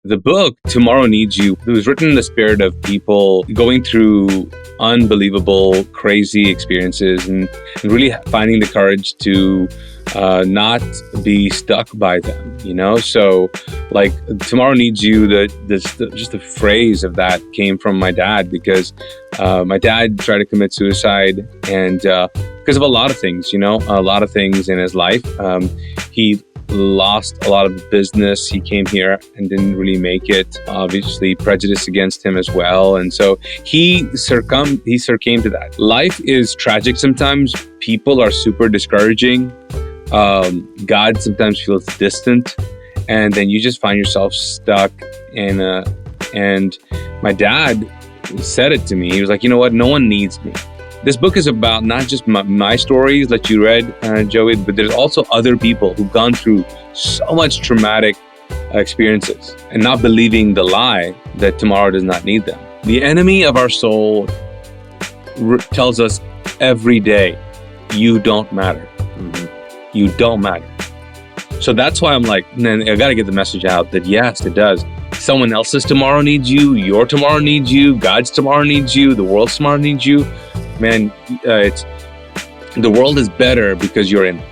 The book, Tomorrow Needs You, it was written in the spirit of people going through unbelievable, crazy experiences and really finding the courage to not be stuck by them, you know? So, like, Tomorrow Needs You, just the phrase of that came from my dad, because my dad tried to commit suicide, and because of a lot of things, you know, a lot of things in his life. He lost a lot of business. He came here and didn't really make it. Obviously, prejudice against him as well. And so he succumbed to that. Life is tragic sometimes. People are super discouraging. God sometimes feels distant. And then you just find yourself stuck and my dad said it to me. He was like, you know what? No one needs me. This book is about not just my stories that you read, Joey, but there's also other people who've gone through so much traumatic experiences and not believing the lie that tomorrow does not need them. The enemy of our soul tells us every day, you don't matter. Mm-hmm. You don't matter. So that's why I'm like, man, I got to get the message out that yes, it does. Someone else's tomorrow needs you. Your tomorrow needs you. God's tomorrow needs you. The world's tomorrow needs you. Man, the world is better because you're in it.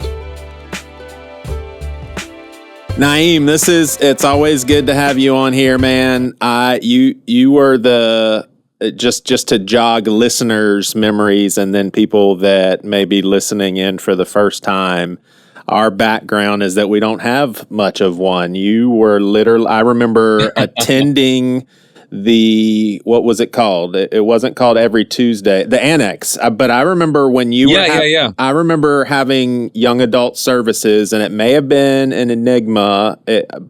Naeem, it's always good to have you on here, man. You were just to jog listeners' memories and then people that may be listening in for the first time. Our background is that we don't have much of one. You were literally, I remember attending what was it called? It wasn't called Every Tuesday, the Annex. But I remember when you were, I remember having young adult services, and it may have been an enigma,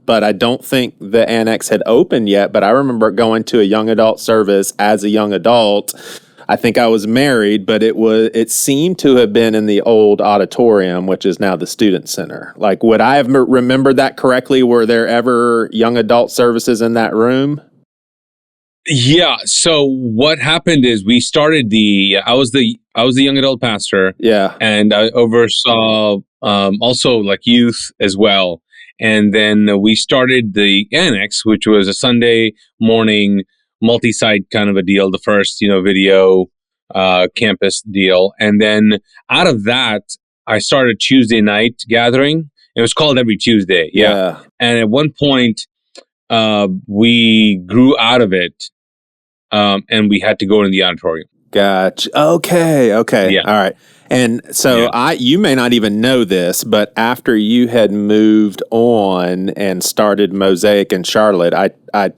but I don't think the Annex had opened yet. But I remember going to a young adult service as a young adult. I think I was married, but it seemed to have been in the old auditorium, which is now the Student Center. Like, would I have remembered that correctly? Were there ever young adult services in that room? Yeah. So what happened is we started I was the young adult pastor. Yeah. And I oversaw also like youth as well. And then we started the Annex, which was a Sunday morning multi-site kind of a deal, the first, video campus deal. And then out of that, I started Tuesday night gathering. It was called Every Tuesday. Yeah. And at one point, we grew out of it, and we had to go in the auditorium. Gotcha. Okay. Yeah. All right. And so you may not even know this, but after you had moved on and started Mosaic in Charlotte, I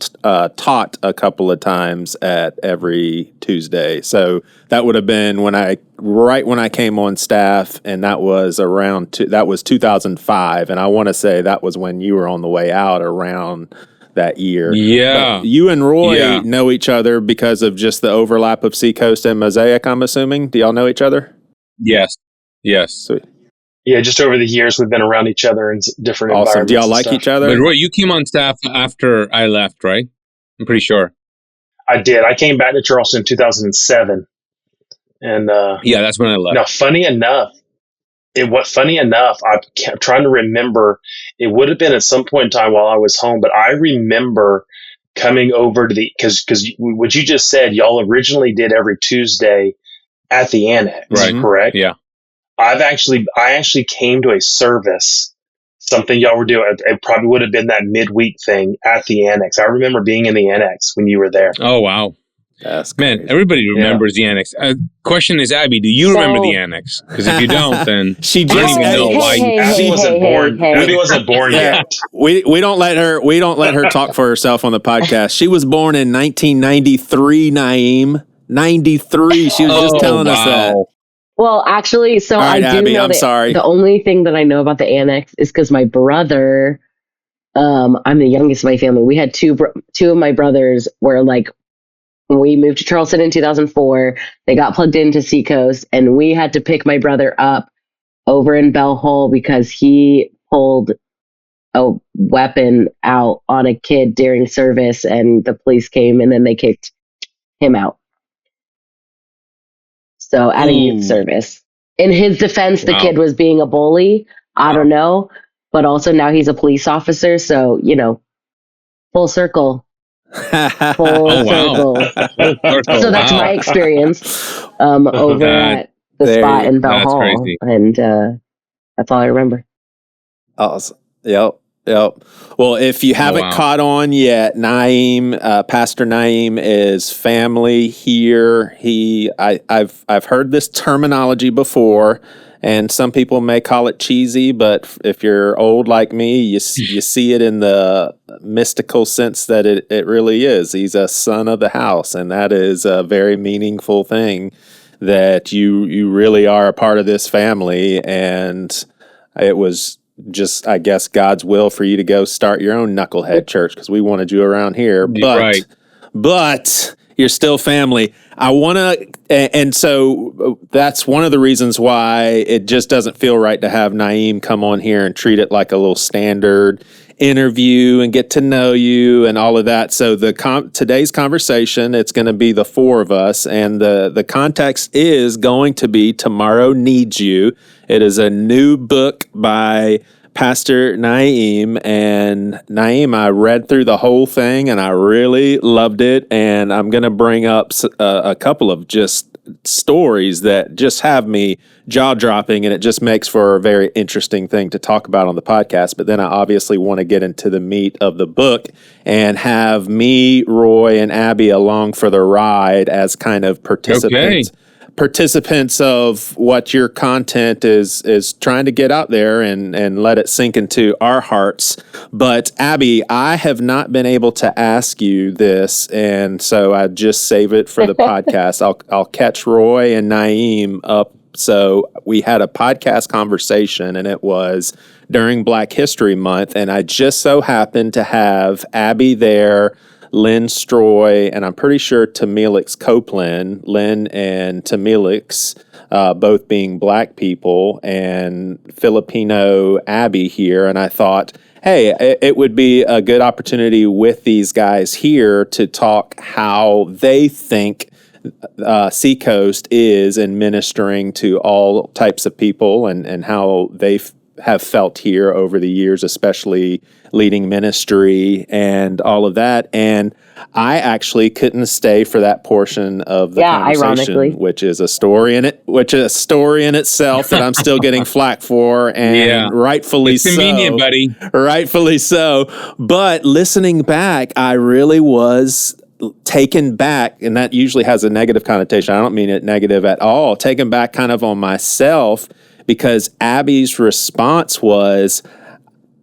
taught a couple of times at Every Tuesday. So that would have been right when I came on staff, and that was that was 2005, and I want to say that was when you were on the way out around that year. Yeah. But you and Roy know each other because of just the overlap of Seacoast and Mosaic, I'm assuming. Do y'all know each other? Yes. Sweet. Yeah, just over the years, we've been around each other in different environments. Awesome. Do y'all like each other? But Roy, you came on staff after I left, right? I'm pretty sure. I did. I came back to Charleston in 2007. And that's when I left. Now, funny enough, I kept trying to remember. It would have been at some point in time while I was home, but I remember coming over to because what you just said, y'all originally did Every Tuesday at the Annex, right? Correct? Yeah. I actually came to a service, something y'all were doing. It probably would have been that midweek thing at the Annex. I remember being in the Annex when you were there. Oh, wow. That's man, crazy. Everybody remembers the Annex. Question is, Abbie, do you remember the Annex? Because if you don't, then she I don't even know why. Abbie wasn't born. Abbie wasn't born yet. We don't let her talk for herself on the podcast. She was born in 1993, Naeem. 93. She was just telling us that. Well, actually, so all right, I do Abbie, know I'm sorry. The only thing that I know about the Annex is because my brother, I'm the youngest of my family. We had two of my brothers were like, when we moved to Charleston in 2004, they got plugged into Seacoast, and we had to pick my brother up over in Bell Hole because he pulled a weapon out on a kid during service, and the police came, and then they kicked him out. So at a youth service. In his defense, the kid was being a bully. I don't know. But also now he's a police officer. So, Full circle. Full Oh, wow. circle. Circle, So that's wow. my experience over That at the spot in Bell that's Hall. crazy. And that's all I remember. Awesome. Yep. Well, if you haven't wow. caught on yet, Naeem, Pastor Naeem is family here. I've heard this terminology before, and some people may call it cheesy, but if you're old like me, you see it in the mystical sense that it really is. He's a son of the house, and that is a very meaningful thing, that you really are a part of this family. And it was just, I guess, God's will for you to go start your own knucklehead church, because we wanted you around here. Right. But you're still family. I want to, and so that's one of the reasons why it just doesn't feel right to have Naeem come on here and treat it like a little standard interview and get to know you and all of that. So today's conversation, it's going to be the four of us, and the context is going to be Tomorrow Needs You. It is a new book by Pastor Naeem. And Naeem, I read through the whole thing and I really loved it. And I'm going to bring up a couple of just stories that just have me jaw dropping, and it just makes for a very interesting thing to talk about on the podcast. But then I obviously want to get into the meat of the book and have me, Roy, and Abbie along for the ride as kind of participants. Okay. Participants of what your content is trying to get out there and let it sink into our hearts. But Abbie, I have not been able to ask you this, and so I just save it for the podcast. I'll catch Roy and Naeem up. So we had a podcast conversation, and it was during Black History Month, and I just so happened to have Abbie there, Lynn Stroy, and I'm pretty sure Tamilix Copeland, Lynn and Tamilix, both being Black people, and Filipino Abbie here. And I thought, hey, it would be a good opportunity with these guys here to talk how they think Seacoast is in ministering to all types of people, and how they have felt here over the years, especially leading ministry and all of that. And I actually couldn't stay for that portion of the conversation, ironically. which is a story in itself that I'm still getting flack for, and rightfully It's convenient, so. buddy. Rightfully so. But listening back, I really was taken back, and that usually has a negative connotation. I don't mean it negative at all. Taken back kind of on myself, because Abbie's response was,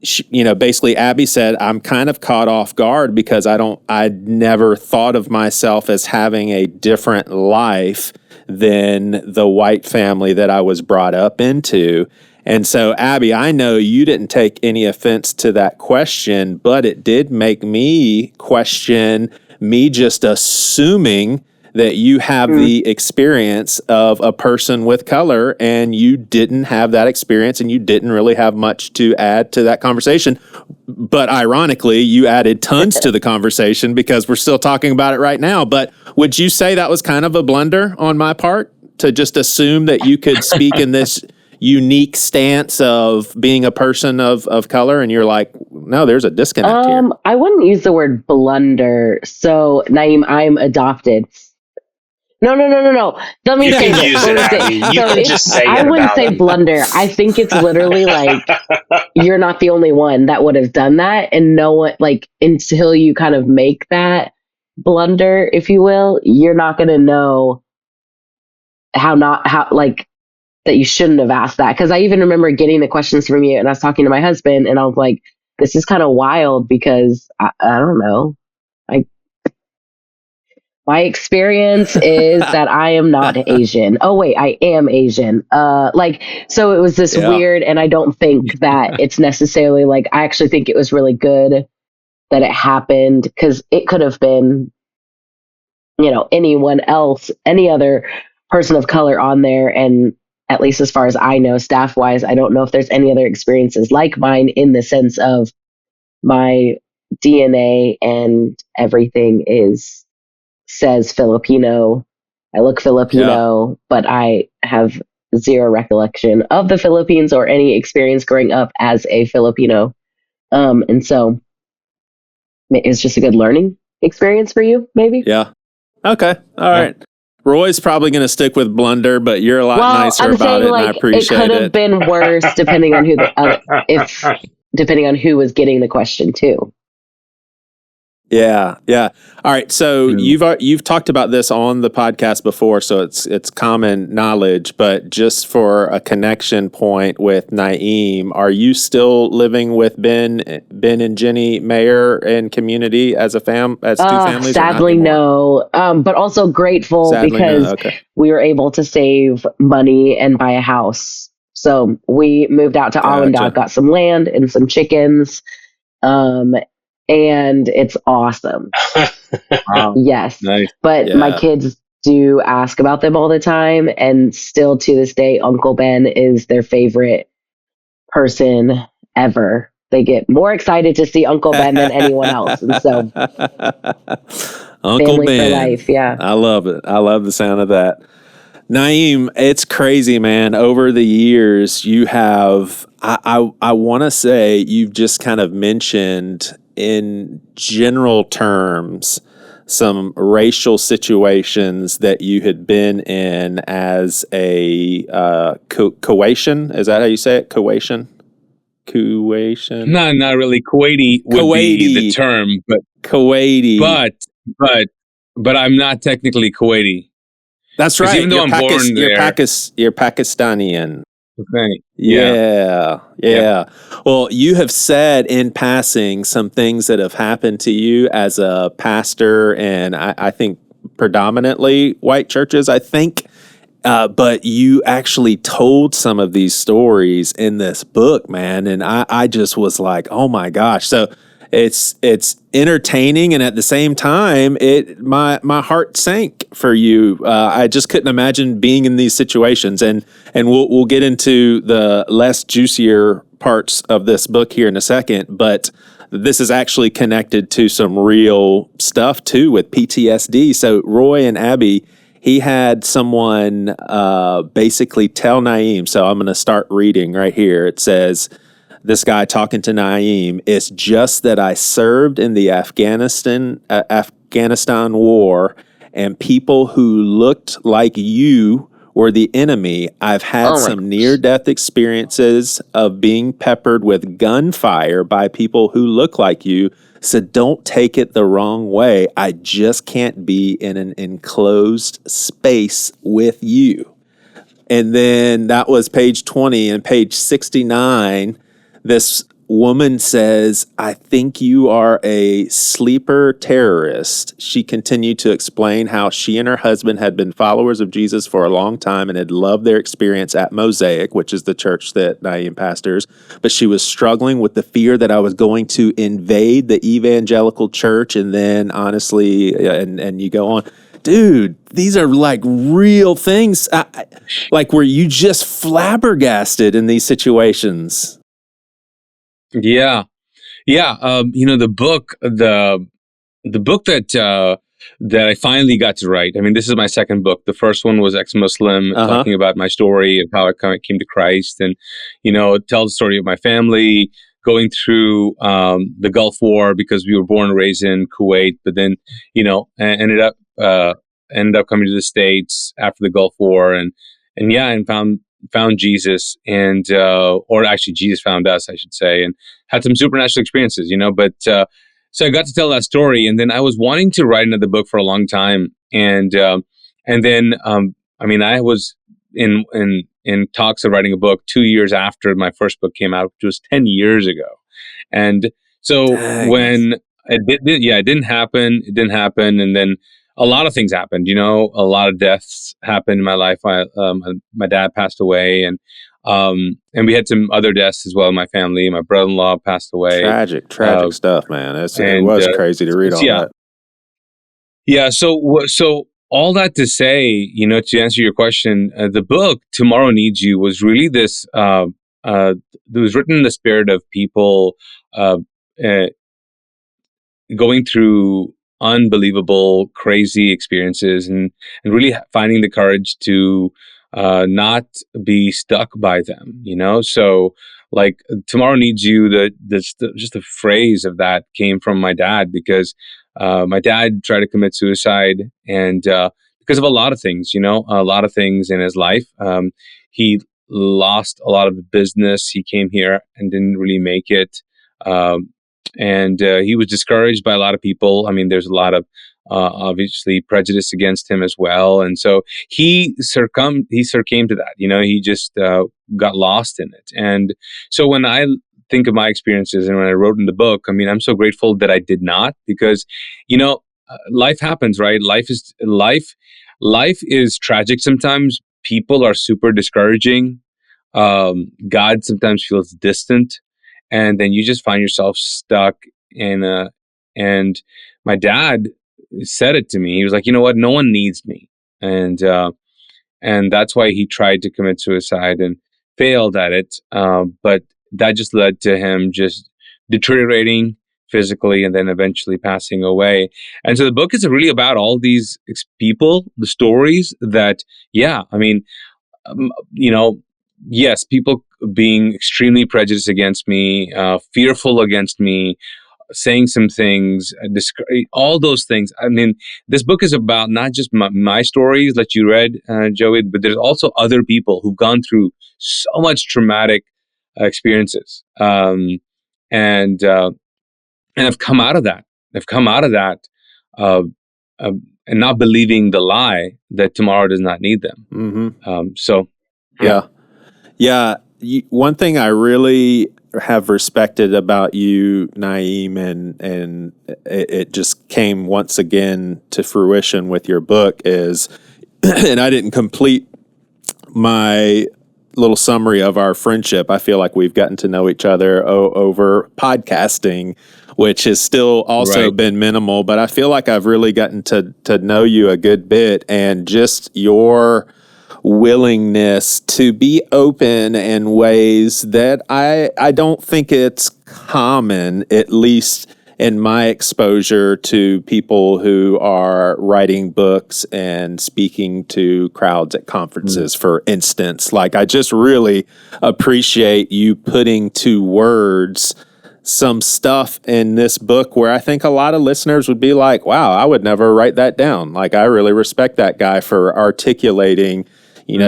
basically Abbie said, I'm kind of caught off guard because I'd never thought of myself as having a different life than the white family that I was brought up into. And so, Abbie, I know you didn't take any offense to that question, but it did make me question me just assuming that you have the experience of a person with color, and you didn't have that experience, and you didn't really have much to add to that conversation. But ironically, you added tons to the conversation, because we're still talking about it right now. But would you say that was kind of a blunder on my part, to just assume that you could speak in this unique stance of being a person of color, and you're like, no, there's a disconnect here? I wouldn't use the word blunder. So, Naeem, I'm adopted. No. Let me You say can this. use it, Abbie. You can just say I it wouldn't about say him. blunder. I think it's literally like, you're not the only one that would have done that, and no one, like, until you kind of make that blunder, if you will, you're not going to know how that you shouldn't have asked that. Because I even remember getting the questions from you, and I was talking to my husband, and I was like, this is kind of wild, because I don't know. My experience is that I am not Asian. Oh wait, I am Asian. So it was this weird, and I don't think that it's necessarily like, I actually think it was really good that it happened, because it could have been, anyone else, any other person of color on there. And at least as far as I know, staff wise, I don't know if there's any other experiences like mine, in the sense of my DNA and everything says Filipino. I look Filipino, but I have zero recollection of the Philippines or any experience growing up as a Filipino. And so it's just a good learning experience for you, maybe. Yeah. Okay. All right. Roy's probably going to stick with blunder, but you're a lot nicer I'm about saying, it, and I like, it appreciate could have it. been worse depending on depending on who was getting the question too. Yeah, yeah. All right. So you've talked about this on the podcast before, so it's common knowledge. But just for a connection point with Naeem, are you still living with Ben and Jenny Mayer and community as two families? Sadly, no. But also grateful because we were able to save money and buy a house. So we moved out to Allendale, got some land and some chickens. And it's awesome. Wow. Yes. Nice. But my kids do ask about them all the time. And still to this day, Uncle Ben is their favorite person ever. They get more excited to see Uncle Ben than anyone else. And so Uncle family Ben for life. Yeah. I love it. I love the sound of that. Naeem, it's crazy, man. Over the years, you have, I want to say, you've just kind of mentioned in general terms some racial situations that you had been in as a Kuwaitian. Is that how you say it? Kuwaitian? No, not really. Kuwaiti would be the term, but Kuwaiti. But I'm not technically Kuwaiti. That's right. Even though I'm born there, you're Pakistani. Right. Yeah. Well, you have said in passing some things that have happened to you as a pastor, and I think predominantly white churches, I think. But you actually told some of these stories in this book, man. And I just was like, oh my gosh. So it's entertaining, and at the same time, my heart sank for you. I just couldn't imagine being in these situations, and we'll get into the less juicier parts of this book here in a second. But this is actually connected to some real stuff too with PTSD. So Roy and Abbie, he had someone basically tell Naeem. So I'm going to start reading right here. It says, this guy talking to Naeem, it's just that I served in the Afghanistan war, and people who looked like you were the enemy. I've had some near-death experiences of being peppered with gunfire by people who look like you. So don't take it the wrong way. I just can't be in an enclosed space with you. And then that was page 20, and page 69, this woman says, I think you are a sleeper terrorist. She continued to explain how she and her husband had been followers of Jesus for a long time and had loved their experience at Mosaic, which is the church that Naeem pastors. But she was struggling with the fear that I was going to invade the evangelical church. And then honestly, and you go on. Dude, these are like real things. Like, were you just flabbergasted in these situations? Yeah. The book that I finally got to write. I mean, this is my second book. The first one was Ex-Muslim, talking about my story of how I came to Christ, and it tells the story of my family going through the Gulf War, because we were born and raised in Kuwait, but then ended up coming to the States after the Gulf War, and found Jesus, and or actually Jesus found us, I should say, and had some supernatural experiences, but so I got to tell that story, and then I was wanting to write another book for a long time, and then I was in talks of writing a book 2 years after my first book came out, which was 10 years ago, and so when it didn't happen, and then a lot of things happened. A lot of deaths happened in my life. My dad passed away, and we had some other deaths as well in my family. My brother-in-law passed away. Tragic stuff, man. It was crazy to read all that. Yeah. So all that to say, to answer your question, the book Tomorrow Needs You was really this. It was written in the spirit of people going through unbelievable, crazy experiences, and really finding the courage to not be stuck by them, So, like, tomorrow needs you. Just a phrase of that came from my dad, because my dad tried to commit suicide, and because of a lot of things, a lot of things in his life. He lost a lot of the business. He came here and didn't really make it. And he was discouraged by a lot of people. I mean, there's a lot of obviously prejudice against him as well, and so he succumbed to that. He just got lost in it. And so when I think of my experiences and when I wrote in the book, I mean, I'm so grateful that I did not, because life happens, right? Life is tragic sometimes. People are super discouraging. God sometimes feels distant, and then you just find yourself stuck in a. And my dad said it to me. He was like, you know what? No one needs me, and that's why he tried to commit suicide and failed at it. But that just led to him just deteriorating physically and then eventually passing away. And so the book is really about all these people, the stories that, yeah, I mean, yes, people being extremely prejudiced against me, fearful against me, saying some things, all those things. I mean, this book is about not just my stories that you read, Joey, but there's also other people who've gone through so much traumatic experiences, and have come out of that. They've come out of that, uh, and not believing the lie that tomorrow does not need them. Mm-hmm. So, yeah. One thing I really have respected about you, Naeem, and it just came once again to fruition with your book is, and I didn't complete my little summary of our friendship. I feel like we've gotten to know each other over podcasting, which has still also been minimal, but I feel like I've really gotten to know you a good bit, and just your willingness to be open in ways that I don't think it's common, at least in my exposure to people who are writing books and speaking to crowds at conferences, for instance. Like, I just really appreciate you putting to words some stuff in this book where I think a lot of listeners would be like, wow, I would never write that down. Like, I really respect that guy for articulating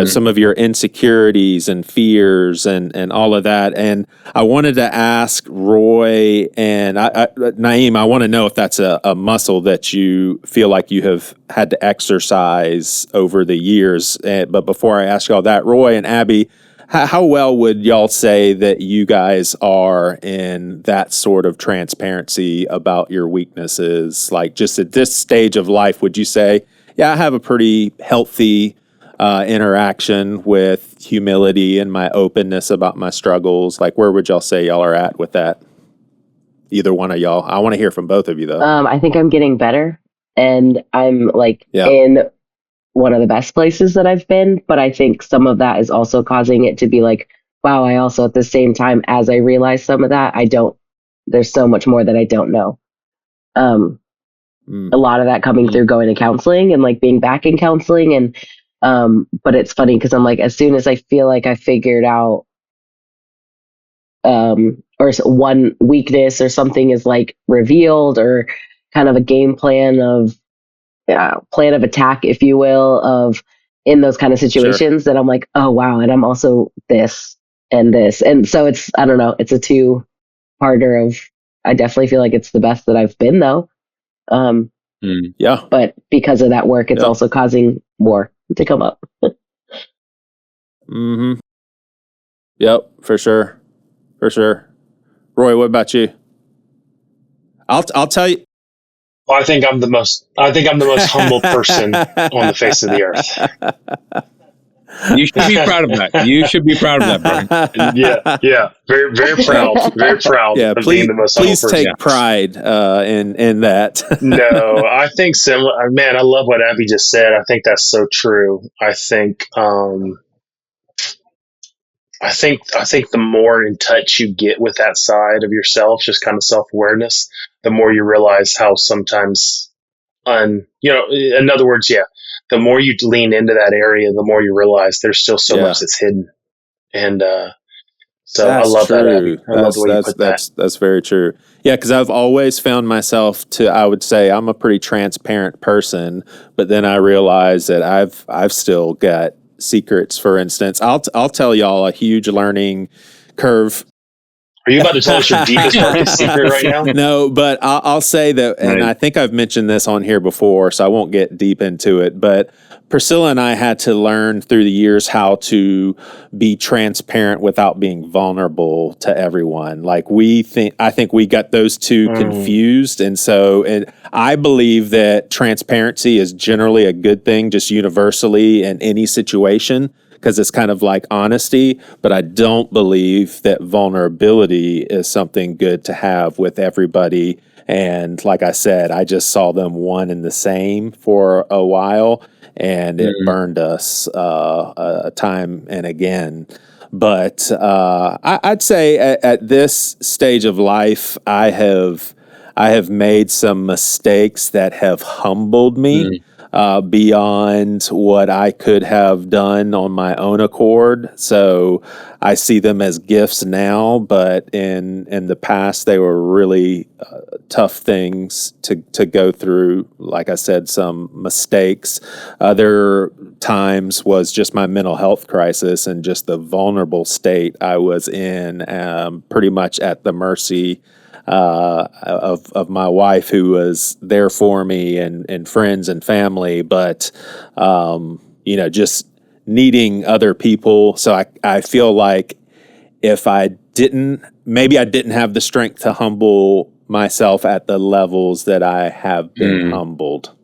some of your insecurities and fears and all of that. And I wanted to ask Roy and Naeem, I want to know if that's a muscle that you feel like you have had to exercise over the years. But before I ask y'all that, Roy and Abbie, how well would y'all say that you guys are in that sort of transparency about your weaknesses? Like, just at this stage of life, would you say, yeah, I have a pretty healthy interaction with humility and my openness about my struggles? Like, where would y'all say y'all are at with that? Either one of y'all. I want to hear from both of you, though. I think I'm getting better, and I'm in one of the best places that I've been. But I think some of that is also causing it to be like, wow, I also, at the same time as I realize some of that, there's so much more that I don't know. A lot of that coming through going to counseling and like being back in counseling. And but it's funny because I'm like, as soon as I feel like I figured out or one weakness or something is like revealed, or kind of a game plan of attack, if you will, of in those kind of situations, that I'm like, oh wow, and I'm also this and this. And so it's, I don't know, it's a two-parter of, I definitely feel like it's the best that I've been, though. But because of that work, it's also causing more to come up. Yep, for sure. Roy, what about you? I'll tell you. Well, I think I'm the most humble person on the face of the earth. You should be proud of that. You should be proud of that, Brian. Yeah. Very, very proud. Very proud of being the most humble person. Please take pride in that. No, I think similar. Man, I love what Abbie just said. I think that's so true. I think the more in touch you get with that side of yourself, just kind of self-awareness, the more you realize how sometimes in other words, the more you lean into that area, the more you realize there's still so much that's hidden. And so I That's love that, Abbie. true. I love the way you put that. That's very true. Yeah, because I've always found myself I would say I'm a pretty transparent person, but then I realize that I've still got secrets. For instance, I'll tell y'all a huge learning curve. Are you about to tell us your deepest, darkest secret right now? No, but I'll say that, and I think I've mentioned this on here before, so I won't get deep into it, but Priscilla and I had to learn through the years how to be transparent without being vulnerable to everyone. Like I think we got those two confused. And I believe that transparency is generally a good thing, just universally in any situation, because it's kind of like honesty, but I don't believe that vulnerability is something good to have with everybody. And like I said, I just saw them one and the same for a while, and it burned us a time and again. But I'd say at this stage of life, I have made some mistakes that have humbled me beyond what I could have done on my own accord. So I see them as gifts now, but in the past, they were really tough things to go through. Like I said, some mistakes. Other times was just my mental health crisis and just the vulnerable state I was in, pretty much at the mercy of my wife, who was there for me, and friends and family, but just needing other people. So I feel like if maybe I didn't have the strength to humble myself at the levels that I have been humbled.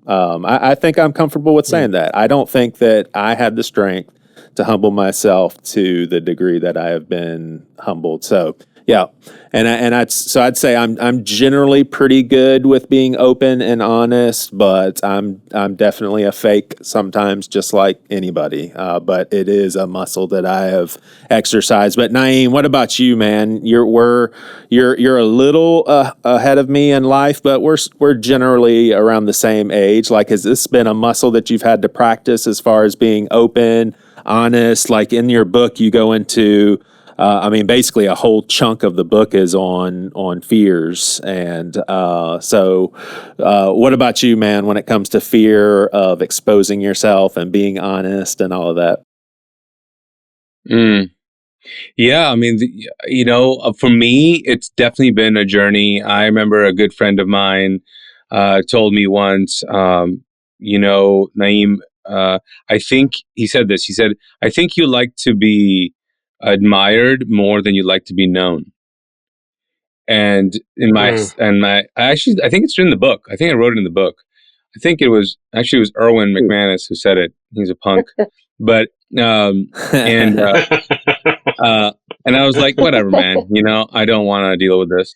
I think I'm comfortable with saying that. I don't think that I had the strength to humble myself to the degree that I have been humbled. So yeah, I'd say I'm generally pretty good with being open and honest, but I'm definitely a fake sometimes, just like anybody. But it is a muscle that I have exercised. But Naeem, what about you, man? You're a little ahead of me in life, but we're generally around the same age. Like, has this been a muscle that you've had to practice as far as being open, honest? Like in your book, you go into basically a whole chunk of the book is on fears. And so what about you, man, when it comes to fear of exposing yourself and being honest and all of that? Yeah, for me, it's definitely been a journey. I remember a good friend of mine told me once, Naeem, I think he said this. He said, I think you like to be admired more than you like to be known. And I think it's in the book. I think I wrote it in the book. I think it was Erwin McManus who said it. He's a punk, but and I was like, whatever, man. I don't want to deal with this.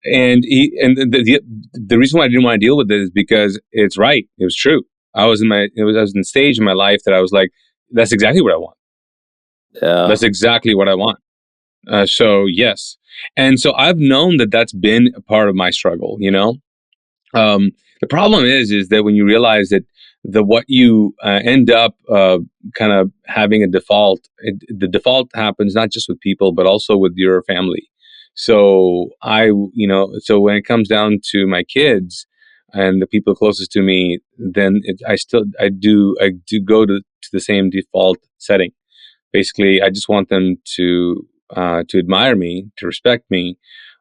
And the reason why I didn't want to deal with it is because it's right. It was true. I was in the stage in my life that I was like, that's exactly what I want. Yeah. That's exactly what I want. So yes. And so I've known that that's been a part of my struggle, the problem is that when you realize that what you end up kind of having a default, the default happens not just with people, but also with your family. So so when it comes down to my kids and the people closest to me, then I do go to the same default setting. Basically, I just want them to admire me, to respect me,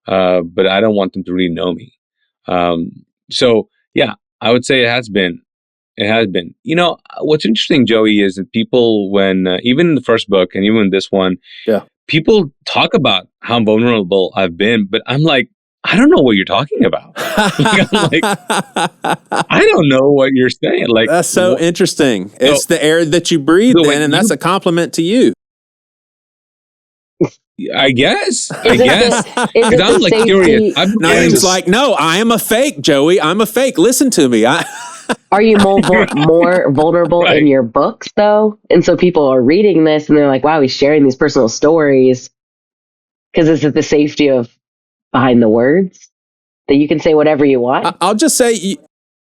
but I don't want them to really know me. So yeah, I would say it has been. It has been. What's interesting, Joey, is that people, when even in the first book and even in this one, people talk about how vulnerable I've been, but I'm like, I don't know what you're talking about. I don't know what you're saying. Like, that's so interesting. It's the air that you breathe in, and that's a compliment to you. I guess. Because I'm like curious. Naeem's like, no, I am a fake, Joey. I'm a fake. Listen to me. Are you more vulnerable in your books, though? And so people are reading this and they're like, wow, he's sharing these personal stories. Because is it the safety of behind the words that you can say whatever you want? I'll just say,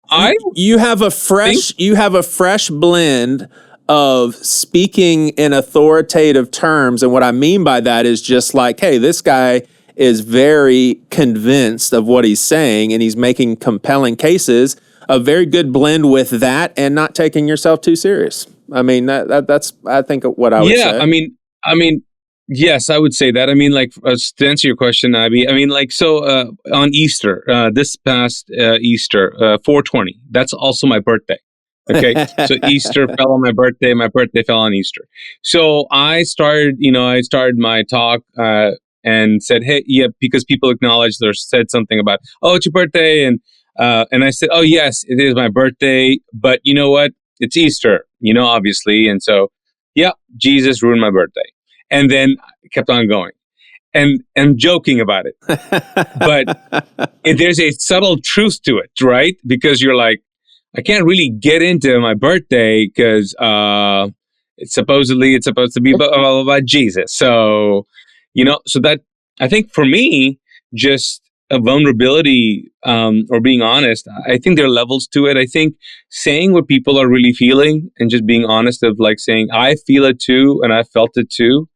I you have a fresh blend of speaking in authoritative terms, and what I mean by that is just like, hey, this guy is very convinced of what he's saying, and he's making compelling cases. A very good blend with that, and not taking yourself too serious. I mean, that's I think what I would say. I mean, yes, I would say that. I mean, like to answer your question, Abbie. I mean, like on Easter, this past Easter, 4/20. That's also my birthday. Okay, so Easter fell on my birthday. My birthday fell on Easter. So I started my talk and said, hey, yeah, because people acknowledged or said something about, oh, it's your birthday, and I said, oh yes, it is my birthday, but you know what? It's Easter, obviously, and so yeah, Jesus ruined my birthday, and then I kept on going and joking about it, but there's a subtle truth to it, right? Because you're like, I can't really get into my birthday because it's supposed to be about Jesus. So, so that I think for me, just a vulnerability or being honest, I think there are levels to it. I think saying what people are really feeling and just being honest of like saying, I feel it too and I felt it too.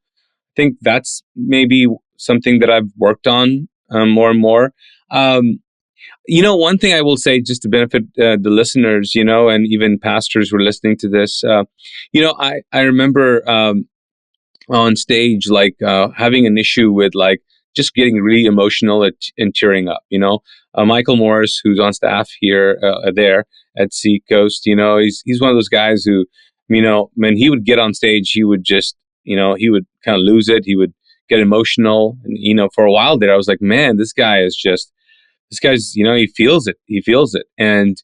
I think that's maybe something that I've worked on more and more. One thing I will say just to benefit the listeners, and even pastors who are listening to this, I remember on stage, like having an issue with like just getting really emotional and tearing up, Michael Morris, who's on staff here, there at Seacoast, he's one of those guys who, when he would get on stage, he would just, he would kind of lose it. He would get emotional. And, for a while there, I was like, man, this guy's, he feels it. And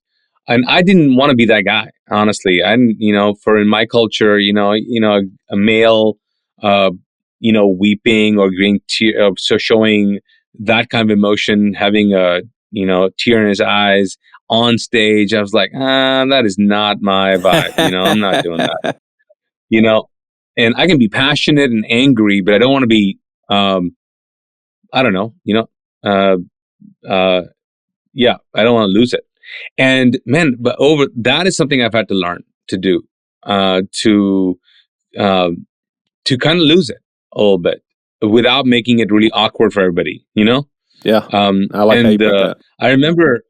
I didn't want to be that guy, honestly. I didn't, for in my culture, a male, weeping or getting so showing that kind of emotion, having a, tear in his eyes on stage. I was like, that is not my vibe. I'm not doing that, and I can be passionate and angry, but I don't want to be, I don't know, yeah, I don't want to lose it. And man, but that is something I've had to learn to do, to kind of lose it a little bit without making it really awkward for everybody, Yeah. I like how you put that. I remember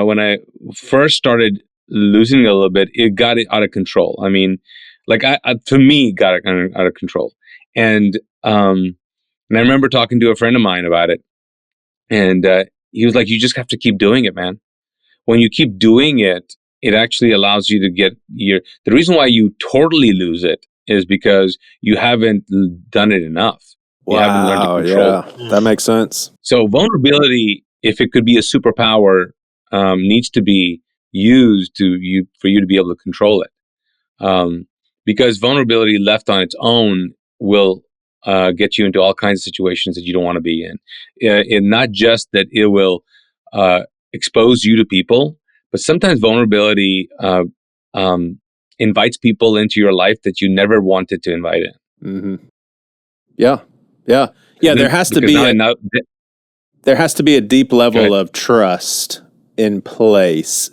when I first started losing it a little bit, it got out of control. I mean, like for me, it got out of control. And I remember talking to a friend of mine about it. And he was like, you just have to keep doing it, man. When you keep doing it, it actually allows you to get the reason why you totally lose it is because you haven't done it enough. You haven't learned to control it. That makes sense. So vulnerability, if it could be a superpower, needs to be used for you to be able to control it. Because vulnerability left on its own will get you into all kinds of situations that you don't want to be in. And not just that it will expose you to people, but sometimes vulnerability invites people into your life that you never wanted to invite in. Mm-hmm. Yeah. There has to be a deep level of trust in place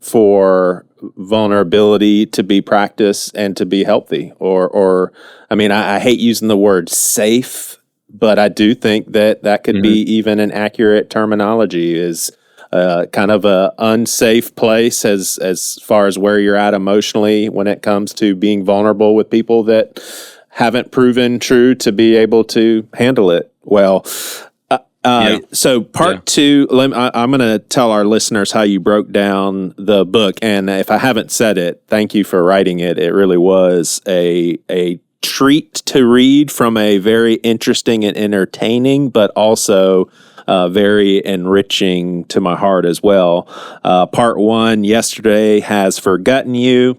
for vulnerability to be practiced and to be healthy, or I mean, I hate using the word safe, but I do think that could be even an accurate terminology, is kind of a unsafe place as far as where you're at emotionally when it comes to being vulnerable with people that haven't proven true to be able to handle it well. So part two, I'm going to tell our listeners how you broke down the book. And if I haven't said it, thank you for writing it. It really was a treat to read, from a very interesting and entertaining, but also very enriching to my heart as well. Part one, Yesterday Has Forgotten You.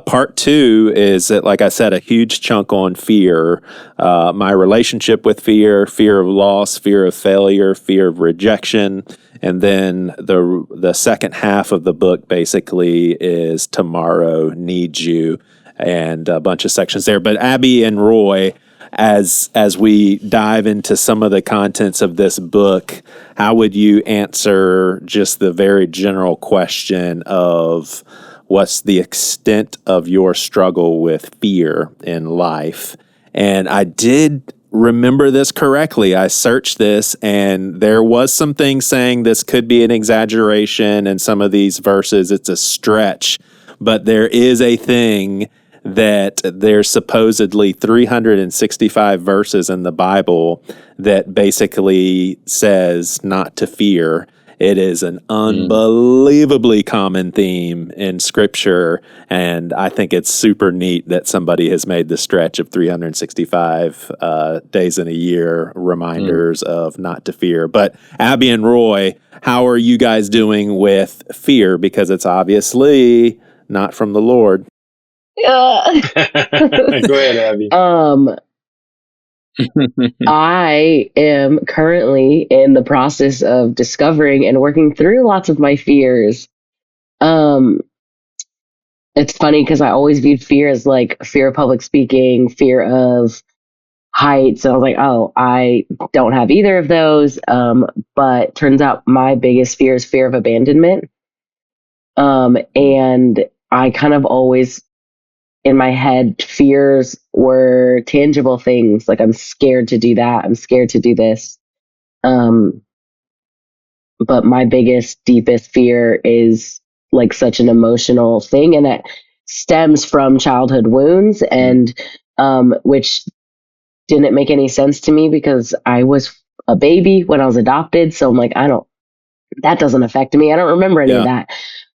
Part two is, like I said, a huge chunk on fear, my relationship with fear, fear of loss, fear of failure, fear of rejection. And then the second half of the book basically is Tomorrow Needs You, and a bunch of sections there. But Abbie and Roy, as we dive into some of the contents of this book, how would you answer just the very general question of what's the extent of your struggle with fear in life? And I did remember this correctly. I searched this, and there was some things saying this could be an exaggeration, and some of these verses, it's a stretch. But there is a thing that there's supposedly 365 verses in the Bible that basically says not to fear. It is an unbelievably common theme in Scripture, and I think it's super neat that somebody has made the stretch of 365 days in a year reminders of not to fear. But Abbie and Roy, how are you guys doing with fear? Because it's obviously not from the Lord. Go ahead, Abbie. I am currently in the process of discovering and working through lots of my fears. It's funny because I always viewed fear as like fear of public speaking, fear of heights. And I was like, oh, I don't have either of those. But turns out my biggest fear is fear of abandonment. And I kind of always in my head, fears were tangible things. Like, I'm scared to do that. I'm scared to do this. But my biggest, deepest fear is like such an emotional thing. And it stems from childhood wounds and, which didn't make any sense to me because I was a baby when I was adopted. So I'm like, that doesn't affect me. I don't remember any of that.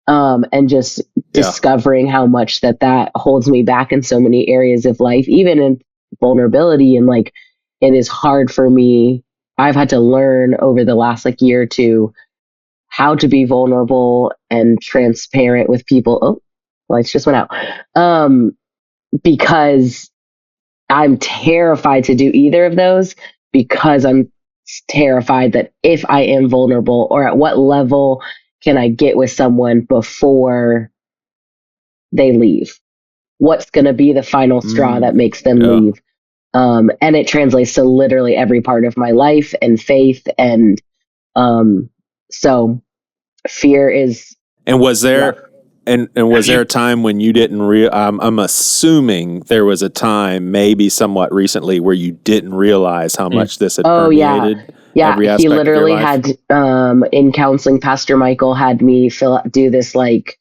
And just discovering how much that holds me back in so many areas of life, even in vulnerability. And like, it is hard for me. I've had to learn over the last like year or two how to be vulnerable and transparent with people. Oh, lights just went out. Because I'm terrified to do either of those because I'm terrified that if I am vulnerable or at what level can I get with someone before they leave? What's going to be the final straw that makes them leave? And it translates to literally every part of my life and faith. And so fear is. And was there and was there a time when you didn't I'm assuming there was a time, maybe somewhat recently, where you didn't realize how much this had permeated. Yeah, every aspect he literally of your life? had, in counseling, Pastor Michael had me do this like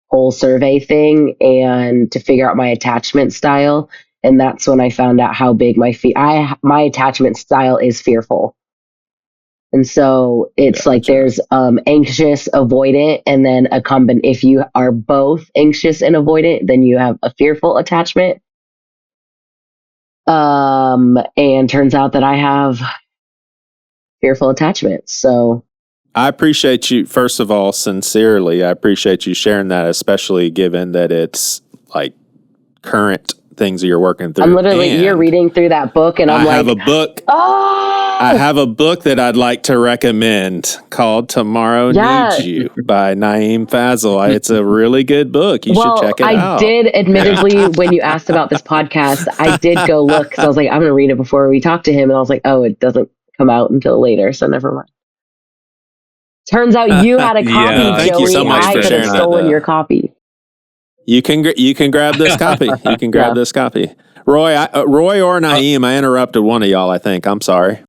whole survey thing and to figure out my attachment style. And that's when I found out how big my attachment style is fearful. And so it's like there's anxious, avoidant, and then if you are both anxious and avoidant, then you have a fearful attachment. And turns out that I have fearful attachment. So I appreciate you, first of all, sincerely. I appreciate you sharing that, especially given that it's like current things that you're working through. I'm literally, you're reading through that book, and I have a book. I have a book that I'd like to recommend called Tomorrow Needs You by Naeem Fazal. It's a really good book. You should check it out. I did, admittedly, when you asked about this podcast, I did go look because I was like, I'm going to read it before we talk to him. And I was like, oh, it doesn't come out until later, so never mind. Turns out you had a copy, Joey. Thank you so much I for could have stolen your copy. You can grab this copy. You can grab this copy. Roy or Naeem, I interrupted one of y'all, I think. I'm sorry.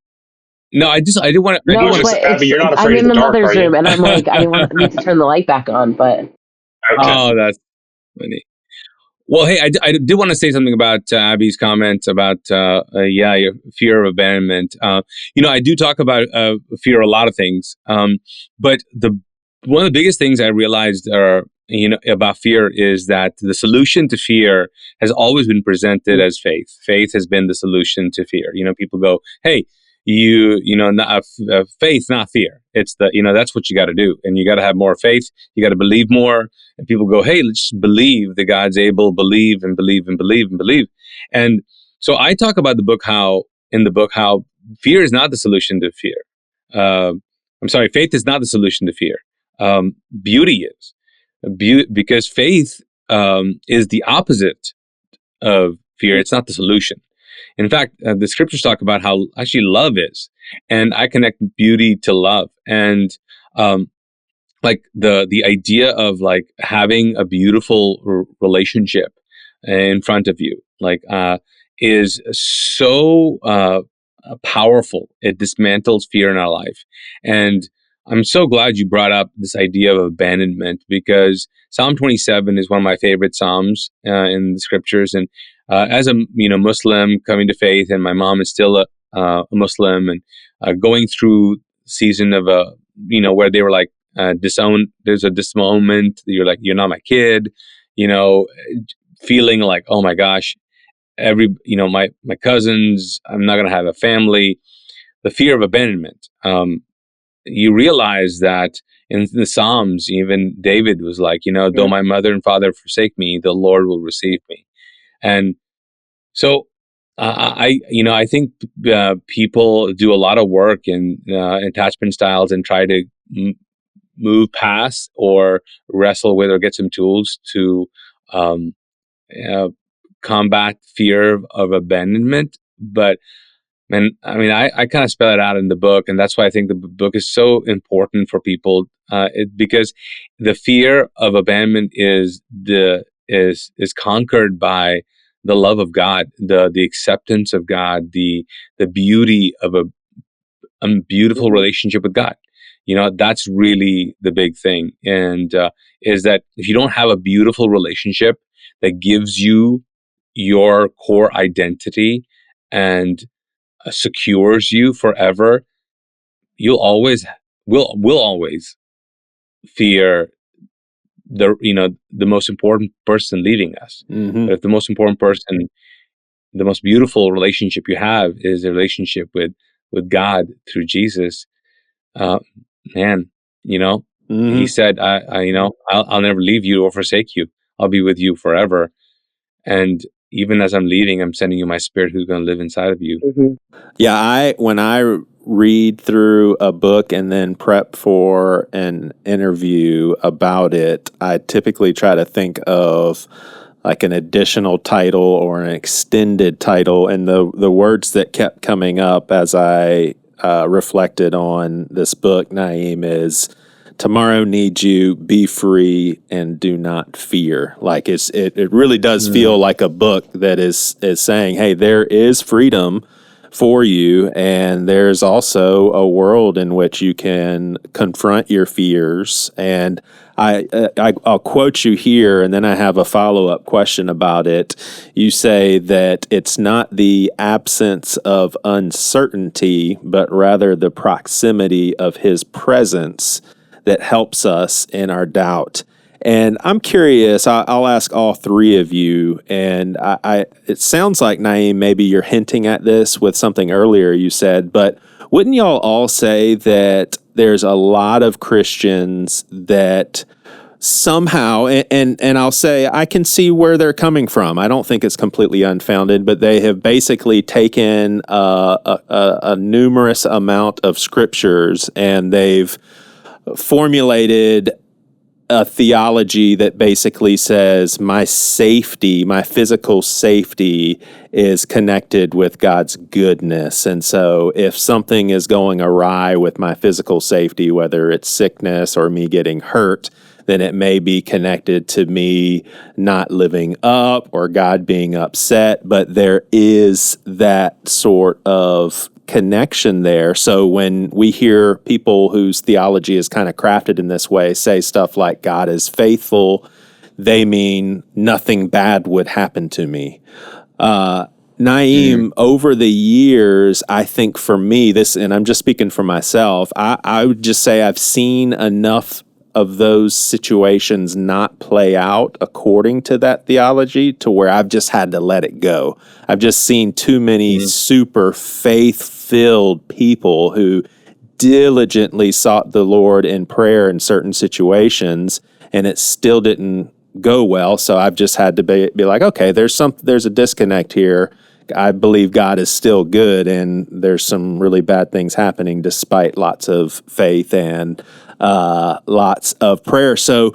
No, I didn't want to. Abby, you're not afraid I'm in of the dark, mother's room, and I'm like, I need to turn the light back on, but. Okay. Oh, that's funny. Well, hey, I did want to say something about Abbie's comment about, your fear of abandonment. I do talk about fear a lot of things, but one of the biggest things I realized about fear is that the solution to fear has always been presented as faith. Faith has been the solution to fear. People go, hey, faith, not fear. It's that's what you got to do. And you got to have more faith. You got to believe more. And people go, hey, let's just believe that God's able, believe and believe and believe and believe. And so I talk about how fear is not the solution to fear. Faith is not the solution to fear. Beauty is. Because faith is the opposite of fear. It's not the solution. In fact, the scriptures talk about how actually love is, and I connect beauty to love, and like the idea of like having a beautiful relationship in front of you, like is so powerful. It dismantles fear in our life, and I'm so glad you brought up this idea of abandonment, because Psalm 27 is one of my favorite psalms in the scriptures. And as a Muslim coming to faith, and my mom is still a Muslim, and going through season of a where they were like disown. There's a this moment you're like, you're not my kid, feeling like, oh my gosh, my cousins, I'm not gonna have a family. The fear of abandonment. You realize that in the Psalms, even David was like, though my mother and father forsake me, the Lord will receive me. And so I think people do a lot of work in attachment styles and try to move past or wrestle with or get some tools to um, combat fear of abandonment. But and I mean, I kind of spell it out in the book, and that's why I think the book is so important for people, because the fear of abandonment is conquered by the love of God, the acceptance of God, the beauty of a beautiful relationship with God. That's really the big thing, and is that if you don't have a beautiful relationship that gives you your core identity and secures you forever, you'll always will always fear the most important person leaving us. Mm-hmm. But if the most important person, the most beautiful relationship you have is a relationship with God through Jesus, man, Mm-hmm. he said, I'll never leave you or forsake you. I'll be with you forever. And even as I'm leaving, I'm sending you my spirit who's going to live inside of you. Mm-hmm. Yeah, when I read through a book and then prep for an interview about it, I typically try to think of like an additional title or an extended title. And the words that kept coming up as I reflected on this book, Naeem, is tomorrow needs you, be free, and do not fear. Like it really does feel like a book that is saying, hey, there is freedom for you, and there's also a world in which you can confront your fears. And I'll quote you here, and then I have a follow-up question about it. You say that it's not the absence of uncertainty, but rather the proximity of his presence that helps us in our doubt. And I'm curious, I'll ask all three of you, and it sounds like, Naeem, maybe you're hinting at this with something earlier you said, but wouldn't y'all all say that there's a lot of Christians that somehow, and I'll say I can see where they're coming from. I don't think it's completely unfounded, but they have basically taken a numerous amount of scriptures and they've formulated a theology that basically says my safety, my physical safety is connected with God's goodness. And so if something is going awry with my physical safety, whether it's sickness or me getting hurt, then it may be connected to me not living up or God being upset. But there is that sort of connection there. So when we hear people whose theology is kind of crafted in this way say stuff like God is faithful, they mean nothing bad would happen to me. Naeem, over the years, I think for me, and I'm just speaking for myself, I would just say I've seen enough of those situations not play out according to that theology to where I've just had to let it go. I've just seen too many super faith-filled people who diligently sought the Lord in prayer in certain situations, and it still didn't go well. So I've just had to be like, okay, there's a disconnect here. I believe God is still good, and there's some really bad things happening despite lots of faith and lots of prayer. So,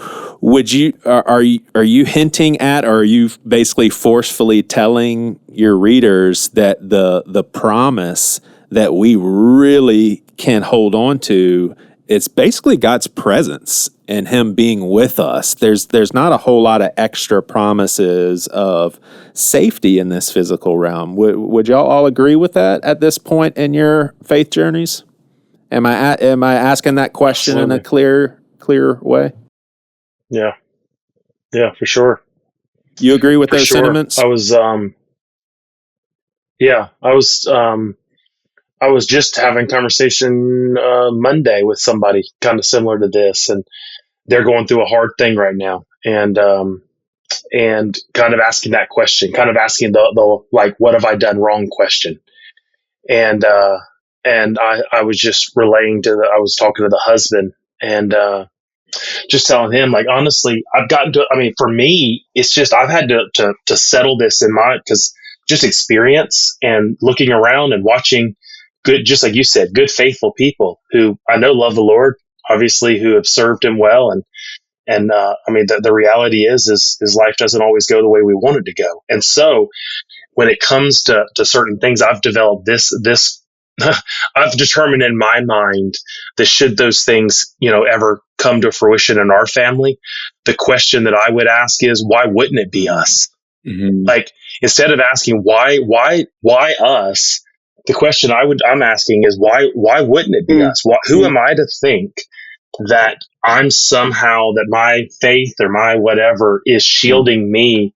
are you hinting at, or are you basically forcefully telling your readers that the promise that we really can hold on to, it's basically God's presence and Him being with us? There's not a whole lot of extra promises of safety in this physical realm. Would y'all all agree with that at this point in your faith journeys? Am I asking that question Absolutely. in a clear way? Yeah, for sure. You agree with For those sure. sentiments? I was, I was just having conversation Monday with somebody kind of similar to this, and they're going through a hard thing right now, and kind of asking that question, kind of asking the like, what have I done wrong question, and I was just relaying I was talking to the husband, and just telling him, like, honestly, I've gotten to, I mean, for me, it's just, I've had to settle this in my, because just experience and looking around and watching good, just like you said, good, faithful people who I know love the Lord, obviously, who have served Him well. I mean, the reality is life doesn't always go the way we want it to go. And so when it comes to certain things, I've developed this I've determined in my mind that should those things, ever come to fruition in our family, the question that I would ask is, why wouldn't it be us? Mm-hmm. Like, instead of asking why us, the question I'm asking is, why wouldn't it be us? Who am I to think that I'm somehow, that my faith or my whatever is shielding me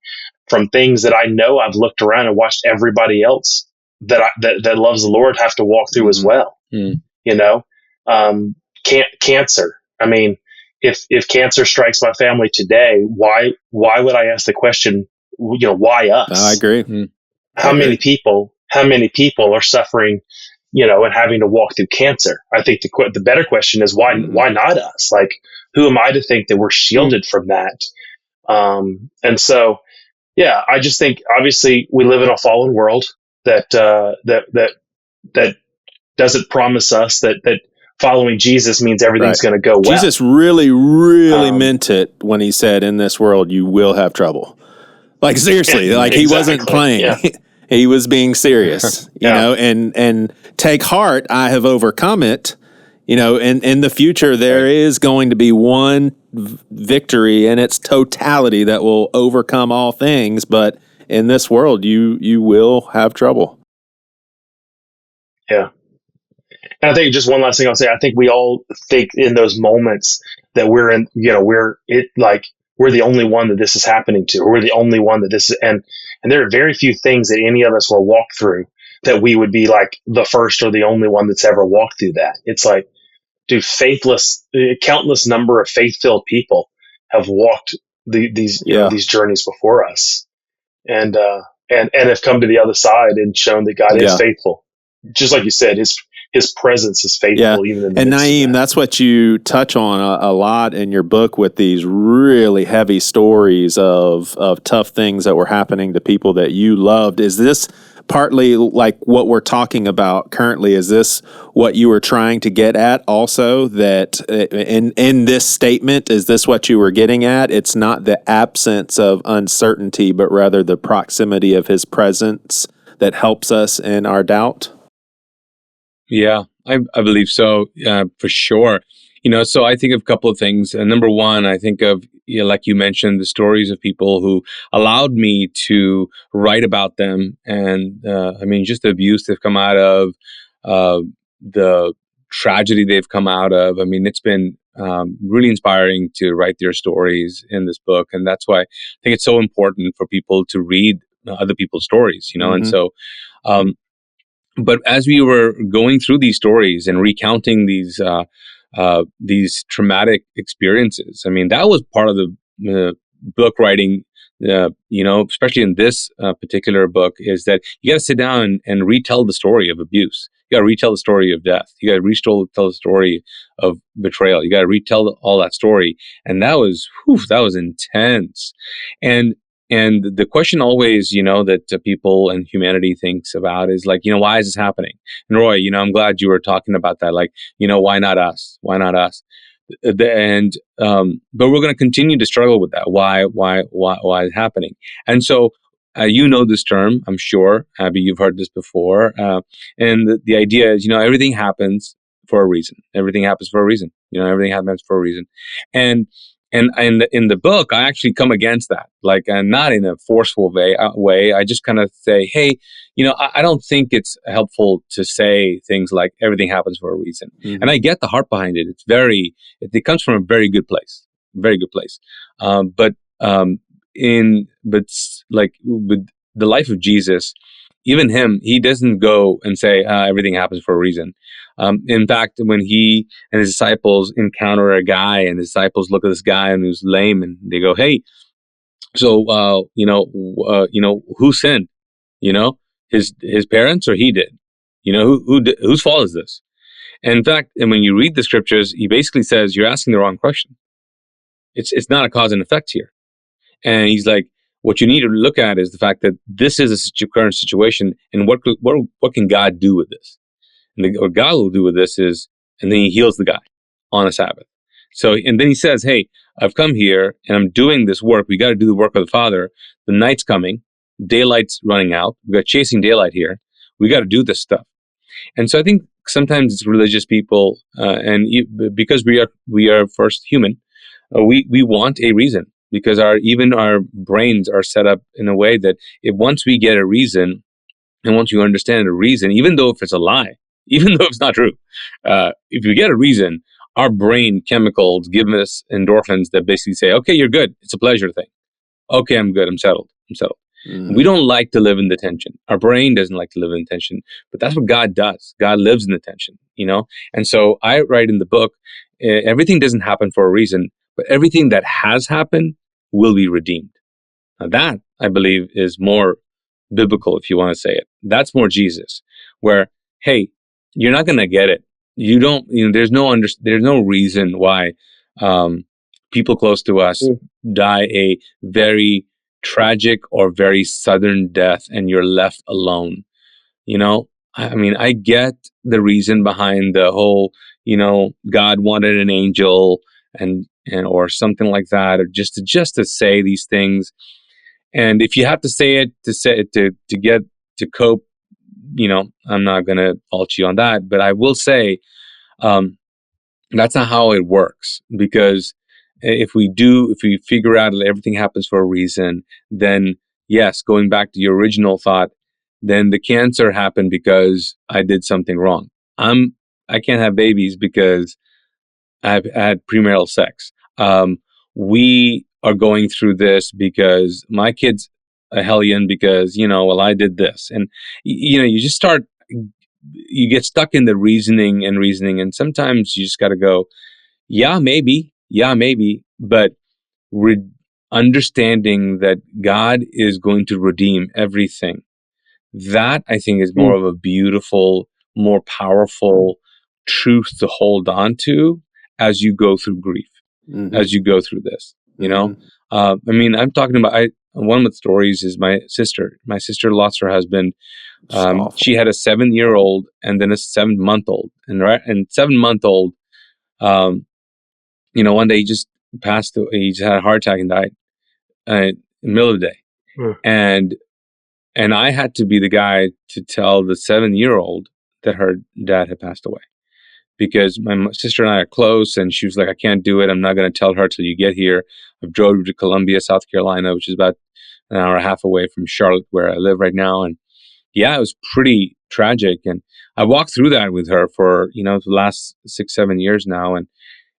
from things that I know I've looked around and watched everybody else that loves the Lord have to walk through as well. Cancer. I mean, if cancer strikes my family today, why would I ask the question, why us? I agree. How many people are suffering, and having to walk through cancer? I think the better question is, why not us? Like, who am I to think that we're shielded from that? And so, yeah, I just think, obviously, we live in a fallen world that doesn't promise us that following Jesus means everything's going to go well. Jesus really meant it when He said, in this world you will have trouble. Like, seriously, like, He wasn't playing. Yeah. He was being serious, you know, and take heart, I have overcome it. In the future, there is going to be one victory in its totality that will overcome all things. But in this world, you will have trouble. Yeah. And I think just one last thing I'll say, I think we all think in those moments that we're in, we're the only one that this is happening to, or we're the only one that this is, and there are very few things that any of us will walk through that we would be like the first or the only one that's ever walked through that. It's like, dude, countless number of faith-filled people have walked these journeys before us, and have come to the other side and shown that God is faithful. Just like you said, His presence is faithful, even in the and midst Naeem, of that. that's what you touch on a lot in your book, with these really heavy stories of tough things that were happening to people that you loved. Is this partly like what we're talking about currently? Is this what you were trying to get at also, that in this statement, is this what you were getting at? It's not the absence of uncertainty, but rather the proximity of His presence that helps us in our doubt? Yeah, I believe so, for sure. So I think of a couple of things. Number one, I think of, like you mentioned, the stories of people who allowed me to write about them. And just the abuse they've come out of, the tragedy they've come out of. I mean, it's been really inspiring to write their stories in this book. And that's why I think it's so important for people to read other people's stories, And so, but as we were going through these stories and recounting these traumatic experiences, I mean, that was part of the book writing. Especially in this particular book, is that you got to sit down and retell the story of abuse. You got to retell the story of death. You got to retell the story of betrayal. You got to retell all that story, and that was intense. And And the question always, that people and humanity thinks about is like, why is this happening? And Roy, I'm glad you were talking about that. Like, why not us? Why not us? And but we're going to continue to struggle with that. Why is it happening? And so, this term, I'm sure, Abbie, you've heard this before. And the idea is, everything happens for a reason. Everything happens for a reason. Everything happens for a reason. And in the book, I actually come against that, like, not in a forceful way. I just kind of say, hey, I don't think it's helpful to say things like everything happens for a reason. Mm-hmm. And I get the heart behind it. It comes from a very good place, very good place. But like with the life of Jesus, even him, he doesn't go and say everything happens for a reason. In fact, when he and his disciples encounter a guy, and the disciples look at this guy and who's lame, and they go, "Hey, so who sinned? His parents, or he did? Whose fault is this?" And in fact, and when you read the scriptures, he basically says you're asking the wrong question. It's not a cause and effect here. And he's like, what you need to look at is the fact that this is a current situation, and what can God do with this? And what God will do with this is, and then he heals the guy on a Sabbath. So, and then he says, hey, I've come here and I'm doing this work. We got to do the work of the Father. The night's coming. Daylight's running out. We got chasing daylight here. We got to do this stuff. And so I think sometimes it's religious people, because we are first human, we want a reason, because even our brains are set up in a way that once we get a reason, and once you understand a reason, even though if it's a lie, even though it's not true, if you get a reason, our brain chemicals give us endorphins that basically say, okay, you're good. It's a pleasure thing. Okay, I'm good. I'm settled. Mm-hmm. We don't like to live in the tension. Our brain doesn't like to live in the tension, but that's what God does. God lives in the tension, And so I write in the book, everything doesn't happen for a reason, but everything that has happened will be redeemed. Now that, I believe, is more biblical, if you want to say it. That's more Jesus, where, hey, you're not going to get it. You don't, there's no reason why people close to us die a very tragic or very sudden death, and you're left alone. I get the reason behind the whole, God wanted an angel and or something like that, or just to say these things. And if you have to say it to get to cope, I'm not going to fault you on that. But I will say, that's not how it works, because if we figure out that everything happens for a reason, then yes, going back to your original thought, then the cancer happened because I did something wrong. I can't have babies because I've had premarital sex. We are going through this because my kid's a hellion because, I did this. And, you just you get stuck in the reasoning, and sometimes you just got to go, yeah, maybe, but understanding that God is going to redeem everything. That, I think, is more of a beautiful, more powerful truth to hold on to as you go through grief, as you go through this, I'm talking about, one of the stories is my sister. My sister lost her husband. She had a 7-year-old and then a 7-month-old, and 7-month-old, one day he just passed away. He just had a heart attack and died in the middle of the day. And I had to be the guy to tell the 7-year-old that her dad had passed away, because my sister and I are close, and she was like, I can't do it. I'm not going to tell her till you get here. I've drove to Columbia, South Carolina, which is about an hour and a half away from Charlotte, where I live right now. And yeah, it was pretty tragic. And I walked through that with her for, the last 6-7 years now,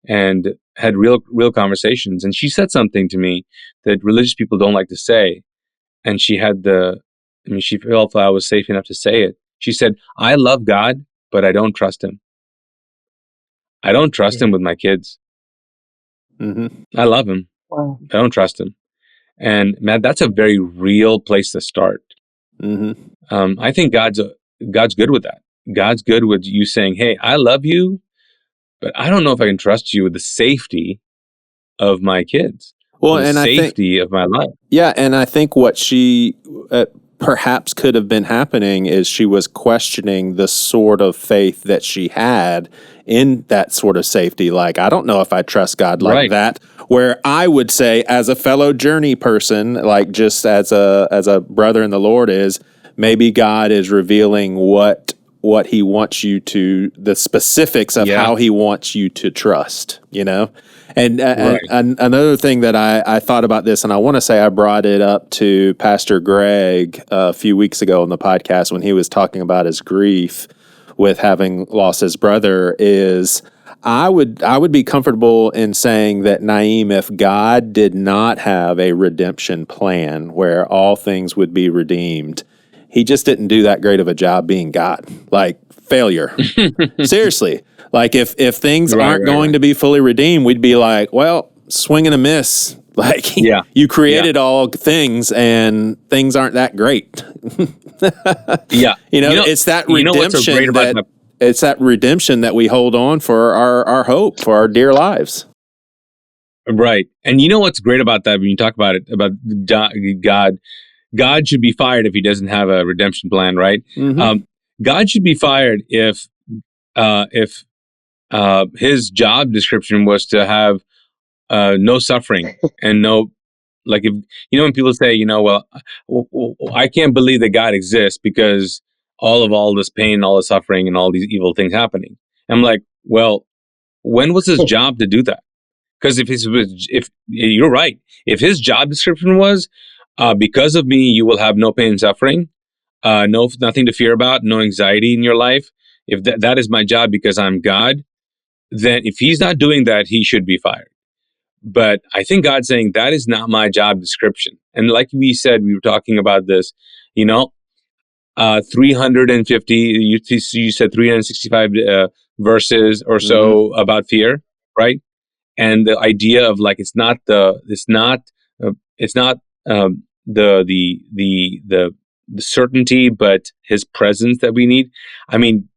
and had real conversations. And she said something to me that religious people don't like to say. And she felt I was safe enough to say it. She said, I love God, but I don't trust him. I don't trust him with my kids. I love him. Wow. I don't trust him. And man, that's a very real place to start. I think God's good with that. God's good with you saying, hey, I love you, but I don't know if I can trust you with the safety of my kids. Well, the and I think, safety of my life. yeah, and I think what she perhaps could have been happening is she was questioning the sort of faith that she had in that sort of safety. Like, I don't know if I trust God like Right. that. Where I would say, as a fellow journey person, like just as a brother in the Lord, is maybe God is revealing what He wants you to, the specifics of Yeah. how He wants you to trust. You know. And, Right. and another thing that I thought about this, and I want to say I brought it up to Pastor Greg a few weeks ago on the podcast when he was talking about his grief with having lost his brother, is I would be comfortable in saying that, Naeem, if God did not have a redemption plan where all things would be redeemed, He just didn't do that great of a job being God. Like, failure. Seriously. Like, if things aren't going to be fully redeemed, we'd be like, well, swing and a miss. Like, Yeah. you created all things and things aren't that great. Yeah. It's that what's so great redemption about it's that redemption that we hold on for our hope, for our dear lives. Right. And you know what's great about that when you talk about it, about God should be fired if He doesn't have a redemption plan, right? Mm-hmm. God should be fired if His job description was to have no suffering and no, like, if when people say, well, I can't believe that God exists because all this pain, all the suffering, and all these evil things happening. I'm like, well, when was His job to do that? Because if you're right, if His job description was, because of me, you will have no pain and suffering, nothing to fear about, no anxiety in your life. If that is my job because I'm God, then if He's not doing that, He should be fired. But I think God's saying that is not my job description. And like we said, we were talking about this, 350, you said 365 verses or so about fear, right? And the idea of, like, it's not the certainty, but His presence that we need. I mean,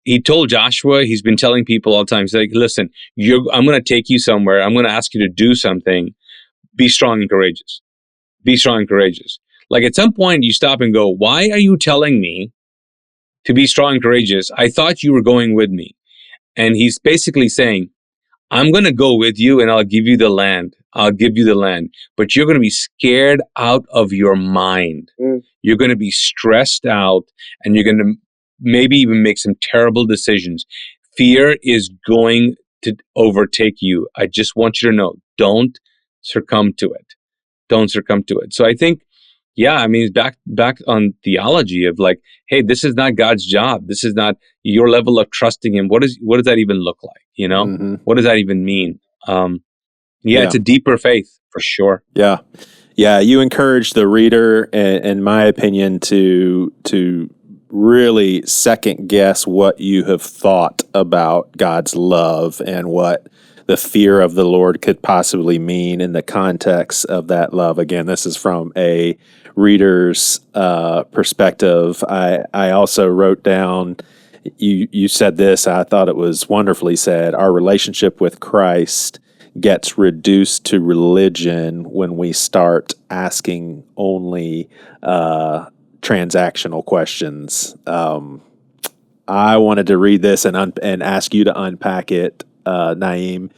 He told Joshua, He's been telling people all the time, He's like, listen, I'm going to take you somewhere. I'm going to ask you to do something. Be strong and courageous. Be strong and courageous. Like, at some point you stop and go, why are you telling me to be strong and courageous? I thought you were going with me. And He's basically saying, I'm going to go with you and I'll give you the land. I'll give you the land. But you're going to be scared out of your mind. You're going to be stressed out, and you're going to maybe even make some terrible decisions. Fear is going to overtake you. I just want you to know, don't succumb to it. Don't succumb to it. So I think, it's back on theology of, like, hey, this is not God's job. This is not your level of trusting Him. What does that even look like? What does that even mean? It's a deeper faith for sure. Yeah. You encourage the reader, in my opinion, to really second guess what you have thought about God's love and what the fear of the Lord could possibly mean in the context of that love. Again, this is from a reader's perspective. I also wrote down, you said this, I thought it was wonderfully said, our relationship with Christ gets reduced to religion when we start asking only transactional questions. I wanted to read this and ask you to unpack it, Naeem.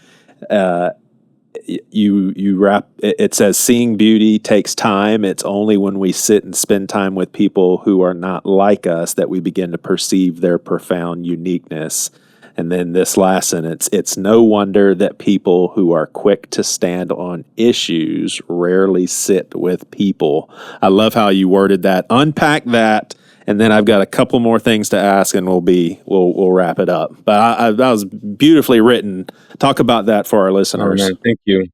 You wrap it says, seeing beauty takes time. It's only when we sit and spend time with people who are not like us that we begin to perceive their profound uniqueness. And then this last sentence, it's no wonder that people who are quick to stand on issues rarely sit with people. I love how you worded that. Unpack that, and then I've got a couple more things to ask, and we'll wrap it up. But that was beautifully written. Talk about that for our listeners. Oh, man, thank you.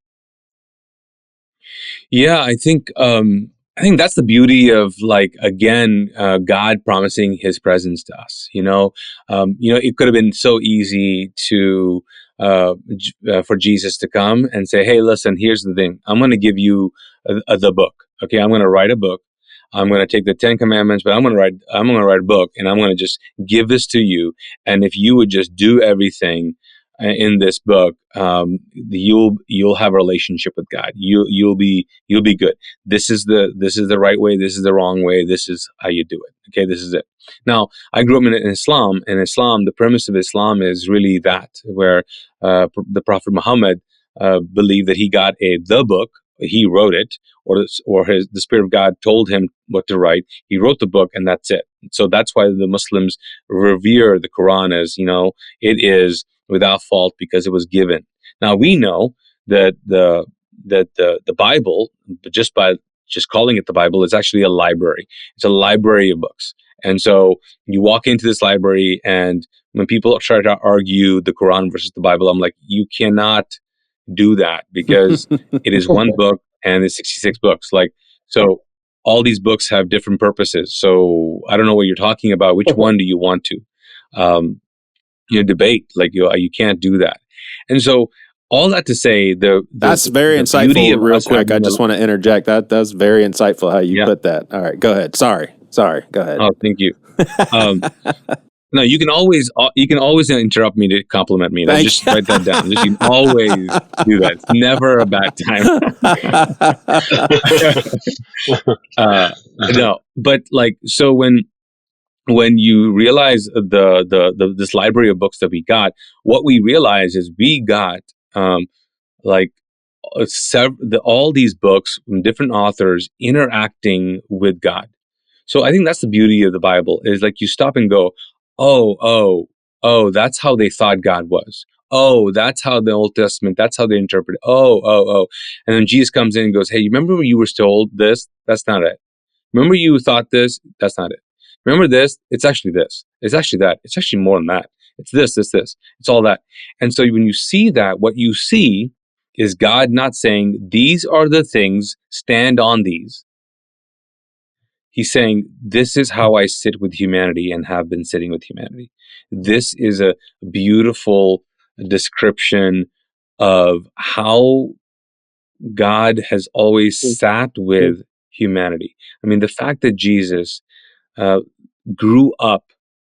Yeah, I think that's the beauty of, like, again, God promising His presence to us. It could have been so easy to for Jesus to come and say, "Hey, listen, here's the thing. I'm going to give you the book. Okay, I'm going to write a book. I'm going to take the 10 Commandments, but I'm going to write a book, and I'm going to just give this to you. And if you would just do everything, in this book, you'll have a relationship with God. You'll be good. This is the right way. This is the wrong way. This is how you do it. Okay, this is it. Now, I grew up in Islam. In Islam, the premise of Islam is really that where the Prophet Muhammad believed that he got the book. He wrote it, or the Spirit of God told him what to write. He wrote the book, and that's it. So that's why the Muslims revere the Quran as, it is without fault because it was given. Now we know that the Bible, just by calling it the Bible, is actually a library. It's a library of books. And so you walk into this library, and when people try to argue the Quran versus the Bible, I'm like, you cannot do that because it is one book and it's 66 books. So all these books have different purposes. So I don't know what you're talking about. Which one do you want to debate? You can't do that. And so all that to say, that's very insightful. Real quick, I just want to interject. That's very insightful how you put that. All right, go ahead. Sorry, go ahead. Oh, thank you. No, you can always interrupt me to compliment me. Just write that down. You can always do that. It's never a bad time. No, but so when you realize this library of books that we got, what we realize is we got all these books from different authors interacting with God. So I think that's the beauty of the Bible is you stop and go, oh, that's how they thought God was. Oh, that's how the Old Testament, that's how they interpret it. Oh. And then Jesus comes in and goes, hey, you remember when you were told this? That's not it. Remember you thought this? That's not it. Remember this? It's actually this. It's actually that. It's actually more than that. It's this. It's all that. And so when you see that, what you see is God not saying, these are the things, stand on these. He's saying, this is how I sit with humanity and have been sitting with humanity. This is a beautiful description of how God has always sat with humanity. I mean, the fact that Jesus grew up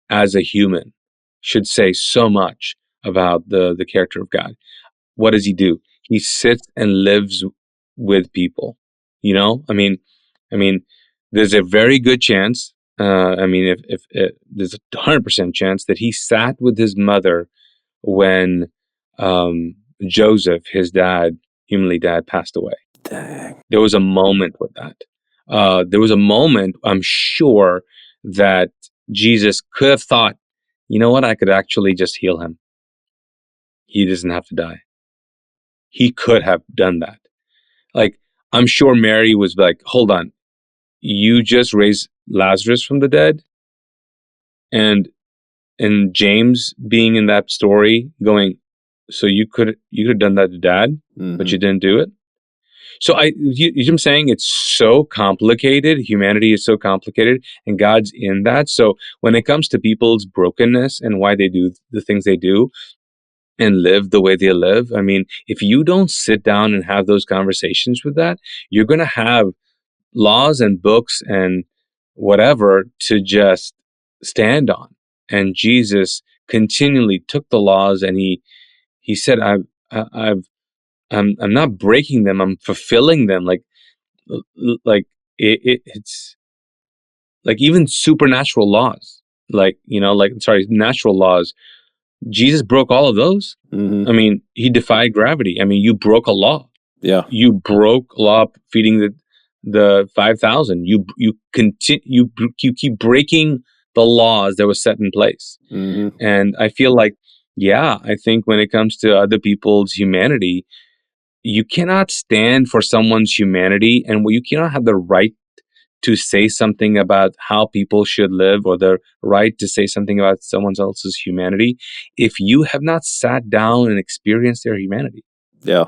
as a human should say so much about the character of God. What does he do? He sits and lives with people. I mean, there's a very good chance. If there's a 100% chance that he sat with his mother when Joseph, his humanly dad, passed away. Dang. There was a moment with that. There was a moment, I'm sure, that Jesus could have thought, you know what, I could actually just heal him. He doesn't have to die. He could have done that. I'm sure Mary was like, hold on, you just raised Lazarus from the dead? And James being in that story going, so you could have done that to Dad, but you didn't do it? So you know what I'm saying? It's so complicated. Humanity is so complicated, and God's in that. So when it comes to people's brokenness and why they do the things they do and live the way they live, I mean, if you don't sit down and have those conversations with that, you're going to have laws and books and whatever to just stand on. And Jesus continually took the laws and he said, I'm not breaking them, I'm fulfilling them. It's like even supernatural laws, natural laws. Jesus broke all of those. Mm-hmm. I mean, he defied gravity. I mean, you broke a law. Yeah. You broke law feeding the 5,000. You keep breaking the laws that were set in place. Mm-hmm. And I feel I think when it comes to other people's humanity, you cannot stand for someone's humanity, and you cannot have the right to say something about how people should live or the right to say something about someone else's humanity if you have not sat down and experienced their humanity. Yeah.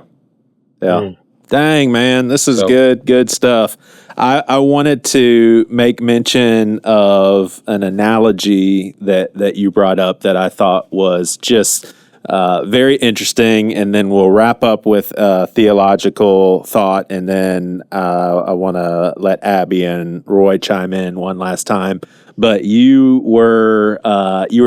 Dang, man, this is good stuff. I wanted to make mention of an analogy that you brought up that I thought was just very interesting, and then we'll wrap up with theological thought, and then I want to let Abbie and Roy chime in one last time. But you were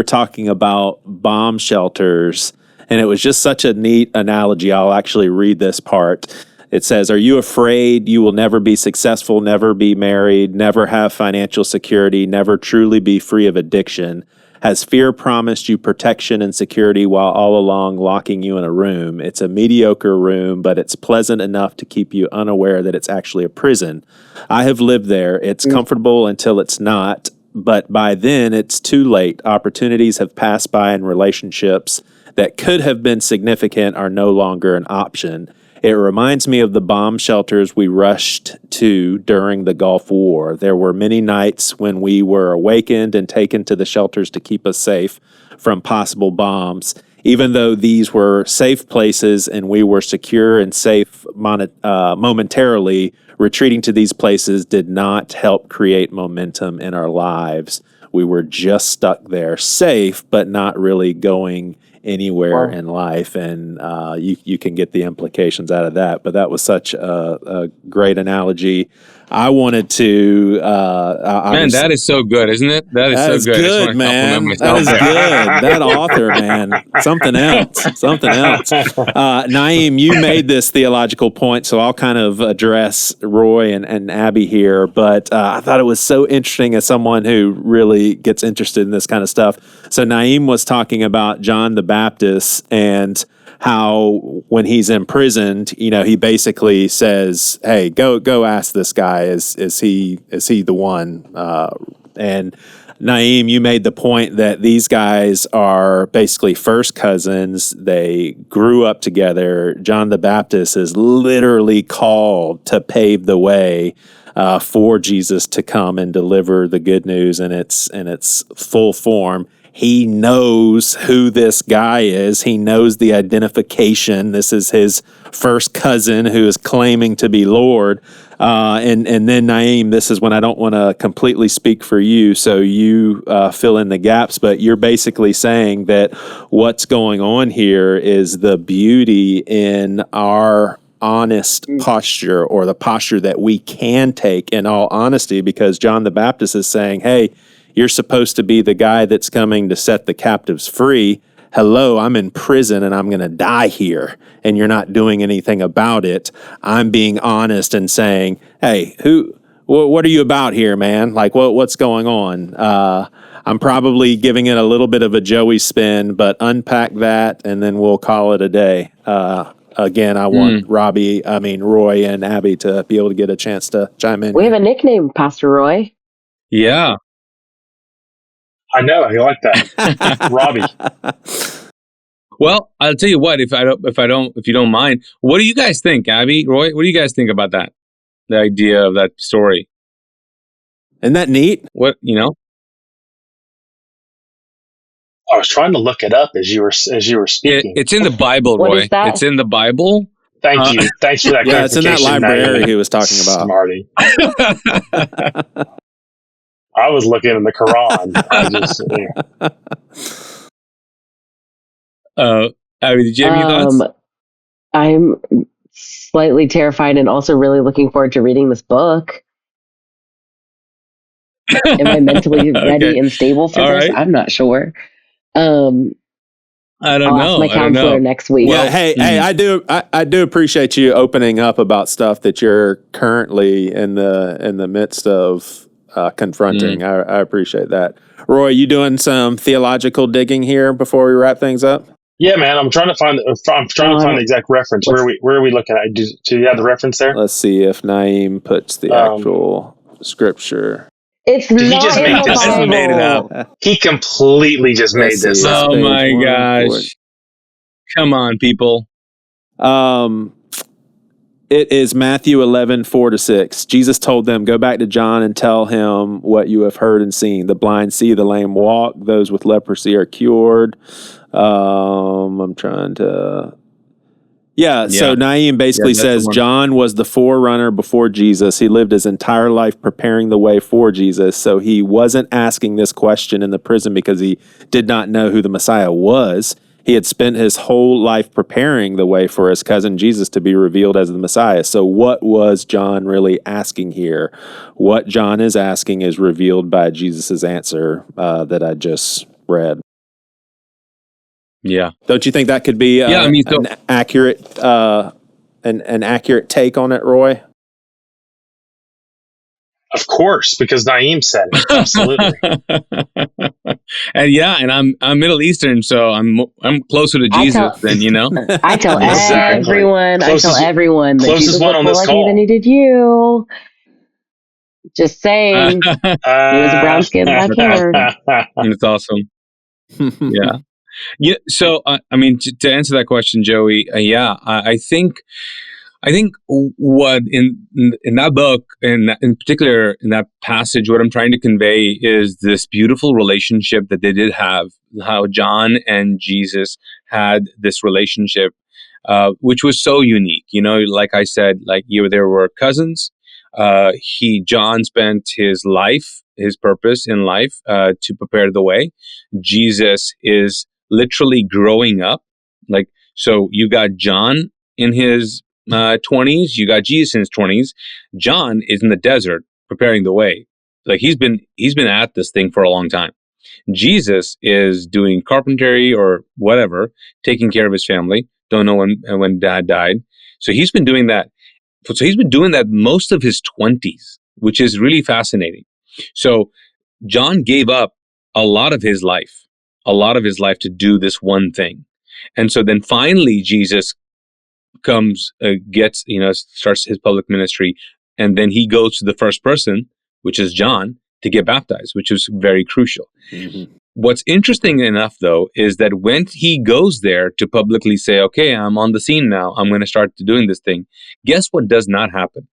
talking about bomb shelters And it was just such a neat analogy. I'll actually read this part. It says, "Are you afraid you will never be successful, never be married, never have financial security, never truly be free of addiction? Has fear promised you protection and security while all along locking you in a room? It's a mediocre room, but it's pleasant enough to keep you unaware that it's actually a prison. I have lived there. It's comfortable until it's not, but by then it's too late. Opportunities have passed by and relationships that could have been significant are no longer an option. It reminds me of the bomb shelters we rushed to during the Gulf War. There were many nights when we were awakened and taken to the shelters to keep us safe from possible bombs. Even though these were safe places and we were secure and safe momentarily, retreating to these places did not help create momentum in our lives. We were just stuck there, safe, but not really going anywhere in life, and you can get the implications out of that. But that was such a great analogy. I wanted to. Man, that is so good, isn't it? That is so good. I just want to man. compliment That myself is good. That author, man, something else. Naeem, you made this theological point, so I'll kind of address Roy and Abbie here. But I thought it was so interesting as someone who really gets interested in this kind of stuff. So Naeem was talking about John the Baptist and how when he's imprisoned, he basically says, "Hey, go ask this guy. Is he the one?" And Naeem, you made the point that these guys are basically first cousins. They grew up together. John the Baptist is literally called to pave the way for Jesus to come and deliver the good news in its full form. He knows who this guy is. He knows the identification. This is his first cousin who is claiming to be Lord. And then, Naeem, this is when I don't want to completely speak for you, so you fill in the gaps, but you're basically saying that what's going on here is the beauty in our honest posture, or the posture that we can take in all honesty, because John the Baptist is saying, hey, you're supposed to be the guy that's coming to set the captives free. Hello, I'm in prison and I'm going to die here, and you're not doing anything about it. I'm being honest and saying, hey, what are you about here, man? Like, what's going on? I'm probably giving it a little bit of a Joey spin, but unpack that and then we'll call it a day. Again, I want Roy and Abbie to be able to get a chance to chime in. We have a nickname, Pastor Roy. Yeah. I know. I like that. Robbie. Well, I'll tell you what, if you don't mind, what do you guys think, Abbie, Roy? What do you guys think about that? The idea of that story. Isn't that neat? What, I was trying to look it up as you were speaking. It's in the Bible, Roy. What is that? It's in the Bible. Thank you. Thanks for that clarification. Yeah, it's in that library he was talking about. Smarty. I was looking in the Quran. Abbie, did you have any thoughts? I'm slightly terrified and also really looking forward to reading this book. Am I mentally ready and stable for this? Right. I'm not sure. I don't know. Ask my counselor next week. Well, hey, I do appreciate you opening up about stuff that you're currently in the midst of confronting. I appreciate that. Roy, you doing some theological digging here before we wrap things up? Yeah, man. I'm trying to find the exact reference. Where are we looking at? Do you have the reference there? Let's see if Naeem puts the actual scripture. It's not in the Bible. Made it up. He completely just made this up. Oh my gosh! Come on, people. It is Matthew 11:4-6. Jesus told them, "Go back to John and tell him what you have heard and seen. The blind see, the lame walk, those with leprosy are cured." I'm trying to. Yeah, so Naeem basically says John was the forerunner before Jesus. He lived his entire life preparing the way for Jesus. So he wasn't asking this question in the prison because he did not know who the Messiah was. He had spent his whole life preparing the way for his cousin Jesus to be revealed as the Messiah. So what was John really asking here? What John is asking is revealed by Jesus' answer that I just read. Yeah. Don't you think that could be Yeah, I mean, so an accurate an accurate take on it, Roy? Of course, because Naeem said it. Absolutely. and yeah, and I'm Middle Eastern, so I'm closer to I Jesus tell than I tell Exactly. everyone that Closest Jesus one looked on more this like me than call. he did you. Just saying. He was a brown skinned black hair. It's awesome. Yeah. Yeah. So, I mean, to answer that question, Joey, yeah, I think what in that book, in particular in that passage, what I'm trying to convey is this beautiful relationship that they did have. How John and Jesus had this relationship, which was so unique. You know, like I said, like there were cousins. John spent his life, his purpose in life, to prepare the way. Jesus is literally growing up. Like, so you got John in his 20s, you got Jesus in his 20s. John is in the desert preparing the way. Like he's been at this thing for a long time. Jesus is doing carpentry or whatever, taking care of his family. Don't know when dad died. So he's been doing that. So he's been doing that most of his 20s, which is really fascinating. So John gave up a lot of his life, to do this one thing. And so then finally Jesus comes, starts his public ministry, and then he goes to the first person, which is John, to get baptized, which is very crucial. Mm-hmm. What's interesting enough, though, is that when he goes there to publicly say, okay, I'm on the scene now, I'm going to start doing this thing, guess what does not happen?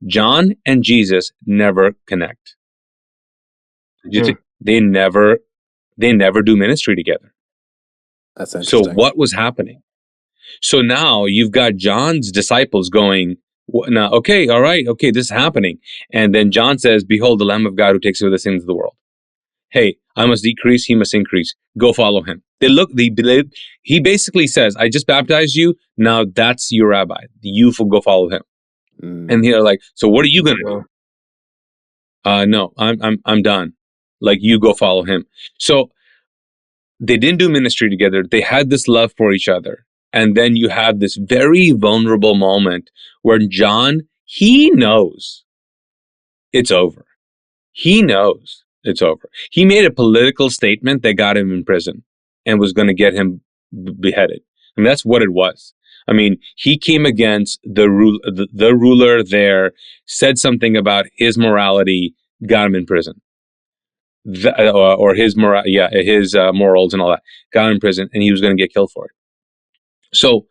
John and Jesus never connect. They never do ministry together. That's interesting. So what was happening? So now you've got John's disciples going, now, okay, all right, okay, this is happening. And then John says, behold, the Lamb of God who takes away the sins of the world. Hey, I must decrease, he must increase. Go follow him. He basically says, I just baptized you. Now that's your rabbi. You go follow him. Mm. And they're like, so what are you going to do? No, I'm done. Like, you go follow him. So they didn't do ministry together. They had this love for each other. And then you have this very vulnerable moment where John, he knows it's over. He knows it's over. He made a political statement that got him in prison and was going to get him beheaded. And that's what it was. I mean, he came against the ruler there, said something about his morality, got him in prison. Or his morals and all that, got him in prison, and he was going to get killed for it. So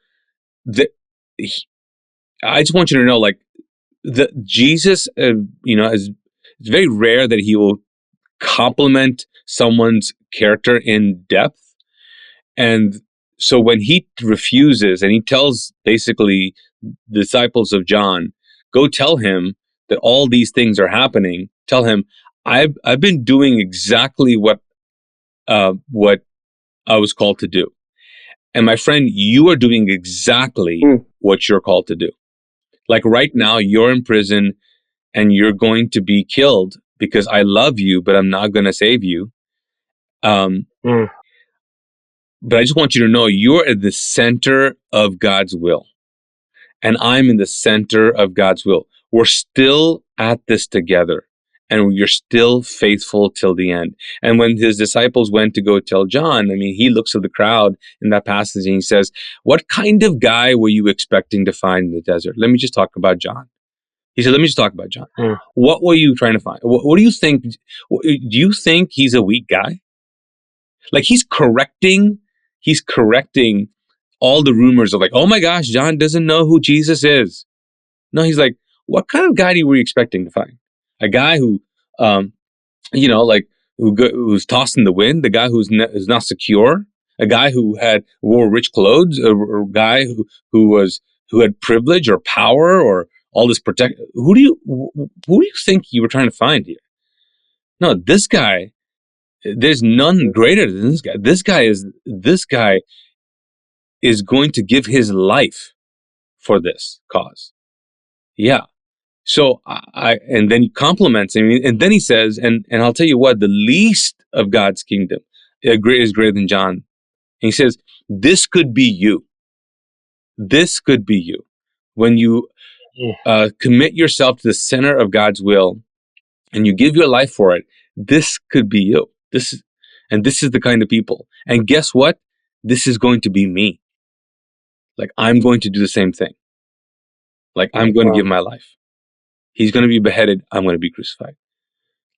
I just want you to know, like, Jesus, it's very rare that he will compliment someone's character in depth. And so when he refuses and he tells basically the disciples of John, go tell him that all these things are happening. Tell him, I've been doing exactly what I was called to do. And my friend, you are doing exactly what you're called to do. Like right now, you're in prison and you're going to be killed because I love you, but I'm not going to save you. But I just want you to know you're at the center of God's will. And I'm in the center of God's will. We're still at this together. And you're still faithful till the end. And when his disciples went to go tell John, I mean, he looks at the crowd in that passage and he says, what kind of guy were you expecting to find in the desert? Let me just talk about John. He said, let me just talk about John. What were you trying to find? What do you think? Do you think he's a weak guy? Like he's correcting all the rumors of like, oh my gosh, John doesn't know who Jesus is. No, he's like, what kind of guy were you expecting to find? A guy who, who's tossed in the wind, a guy who's not secure, a guy who wore rich clothes, a guy who had privilege or power or all this protect. Who do you think you were trying to find here? No, this guy. There's none greater than this guy. This guy is going to give his life for this cause. Yeah. So and then he compliments him, and then he says, and I'll tell you what, the least of God's kingdom is greater than John he says, this could be you. This could be you. When you commit yourself to the center of God's will and you give your life for it, this could be you. This is the kind of people. And guess what? This is going to be me. Like, I'm going to do the same thing. Like, I'm going to give my life. He's going to be beheaded. I'm going to be crucified.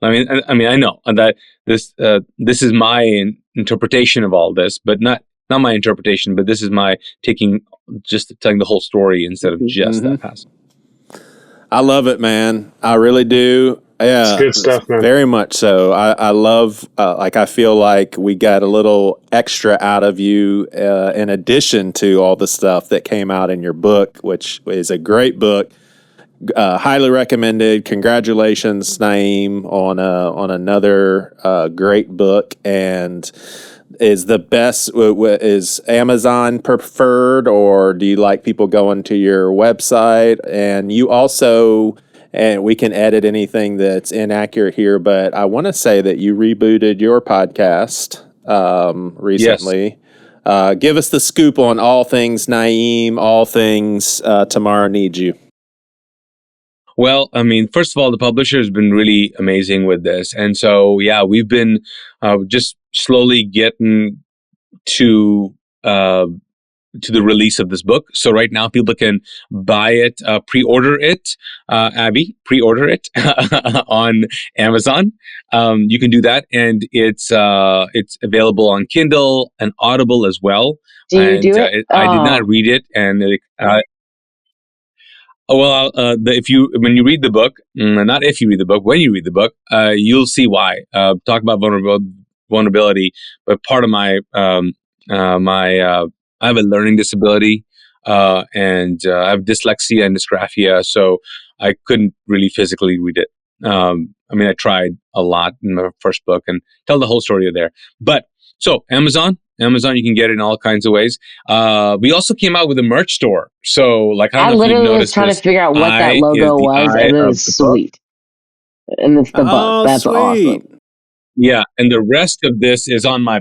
I mean, I know that this is my interpretation of all this, but not my interpretation, but this is my telling the whole story instead of just that passage. I love it, man. I really do. Yeah, it's good stuff, man. Very much so. I love, I feel like we got a little extra out of you in addition to all the stuff that came out in your book, which is a great book. Highly recommended. Congratulations, Naeem, on another great book. And is the best, is Amazon preferred, or do you like people going to your website? And you also, and we can edit anything that's inaccurate here, but I want to say that you rebooted your podcast recently. Yes. Give us the scoop on all things Naeem, all things Tomorrow Needs You. Well, I mean, first of all, the publisher has been really amazing with this. And so, yeah, we've been just slowly getting to the release of this book. So right now, people can buy it, pre-order it, Abbie, pre-order it on Amazon. You can do that. And it's available on Kindle and Audible as well. Do you do it? I did not read it. And when you read the book, not if you read the book, when you read the book, you'll see why. Talk about vulnerability, but part of my I have a learning disability, and I have dyslexia and dysgraphia, so I couldn't really physically read it. I tried a lot in my first book and tell the whole story there. But so Amazon, you can get it in all kinds of ways. We also came out with a merch store. So, I don't know if you noticed, was trying to figure out what that logo was, and it was sweet. And it's the book. That's sweet. Awesome. Yeah, and the rest of this is on my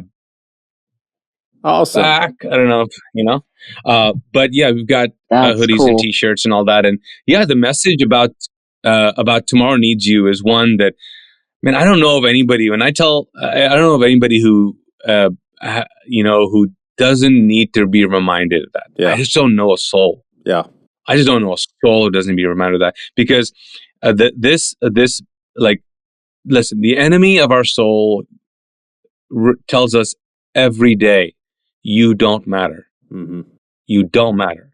back. I don't know if, but yeah, we've got hoodies and T-shirts and all that. And yeah, the message about Tomorrow Needs You is one that, man, I don't know of anybody. When I don't know of anybody who who doesn't need to be reminded of that. Yeah. I just don't know a soul. Yeah. I just don't know a soul who doesn't need to be reminded of that, because listen, the enemy of our soul tells us every day, you don't matter. Mm-hmm. You don't matter.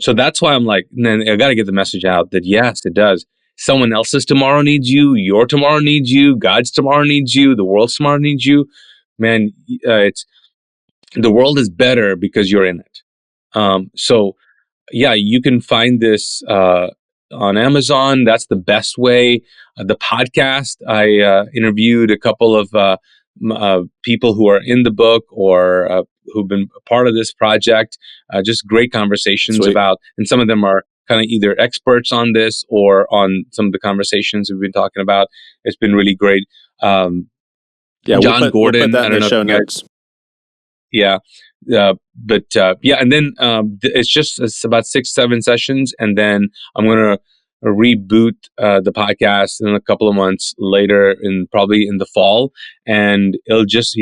So that's why I'm like, man, I got to get the message out that yes, it does. Someone else's tomorrow needs you. Your tomorrow needs you. God's tomorrow needs you. The world's tomorrow needs you. Man, the world is better because you're in it. So yeah, you can find this on Amazon. That's the best way. The podcast, I interviewed a couple of people who are in the book or who've been a part of this project. Just great conversations about, and some of them are kind of either experts on this or on some of the conversations we've been talking about. It's been really great. John Gordon, we'll put that in the show notes. Yeah. And then it's about 6-7 sessions, and then I'm going to reboot the podcast in a couple of months later, probably in the fall, and it'll just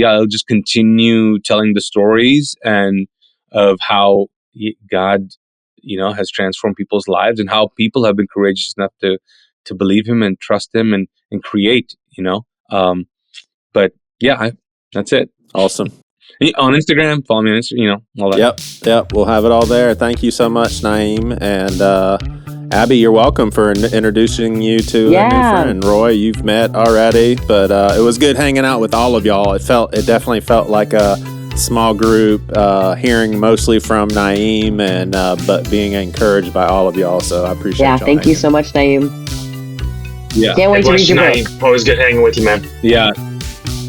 continue telling the stories and of how God, has transformed people's lives, and how people have been courageous enough to believe Him and trust Him and create. But yeah, that's it. Awesome. On Instagram, follow me on Instagram, all that. Yep. We'll have it all there. Thank you so much, Naeem. And Abbie, you're welcome for introducing you to a new friend. Roy, you've met already, but it was good hanging out with all of y'all. It definitely felt like a small group, hearing mostly from Naeem, and but being encouraged by all of y'all. So I appreciate y'all. Thank you so much, Naeem. Yeah. Can't wait to read your book. Always good hanging with you, man. Yeah.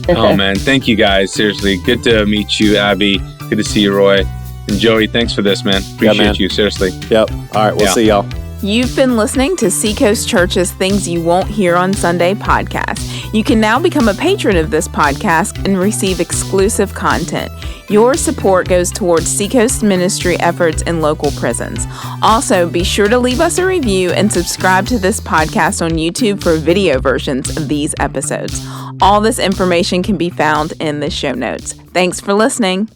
Oh man, thank you guys. Seriously, good to meet you, Abbie. Good to see you, Roy. And Joey, thanks for this, man. Appreciate you, seriously. Yep. All right, we'll see y'all. You've been listening to Seacoast Church's Things You Won't Hear on Sunday podcast. You can now become a patron of this podcast and receive exclusive content. Your support goes towards Seacoast ministry efforts in local prisons. Also, be sure to leave us a review and subscribe to this podcast on YouTube for video versions of these episodes. All this information can be found in the show notes. Thanks for listening.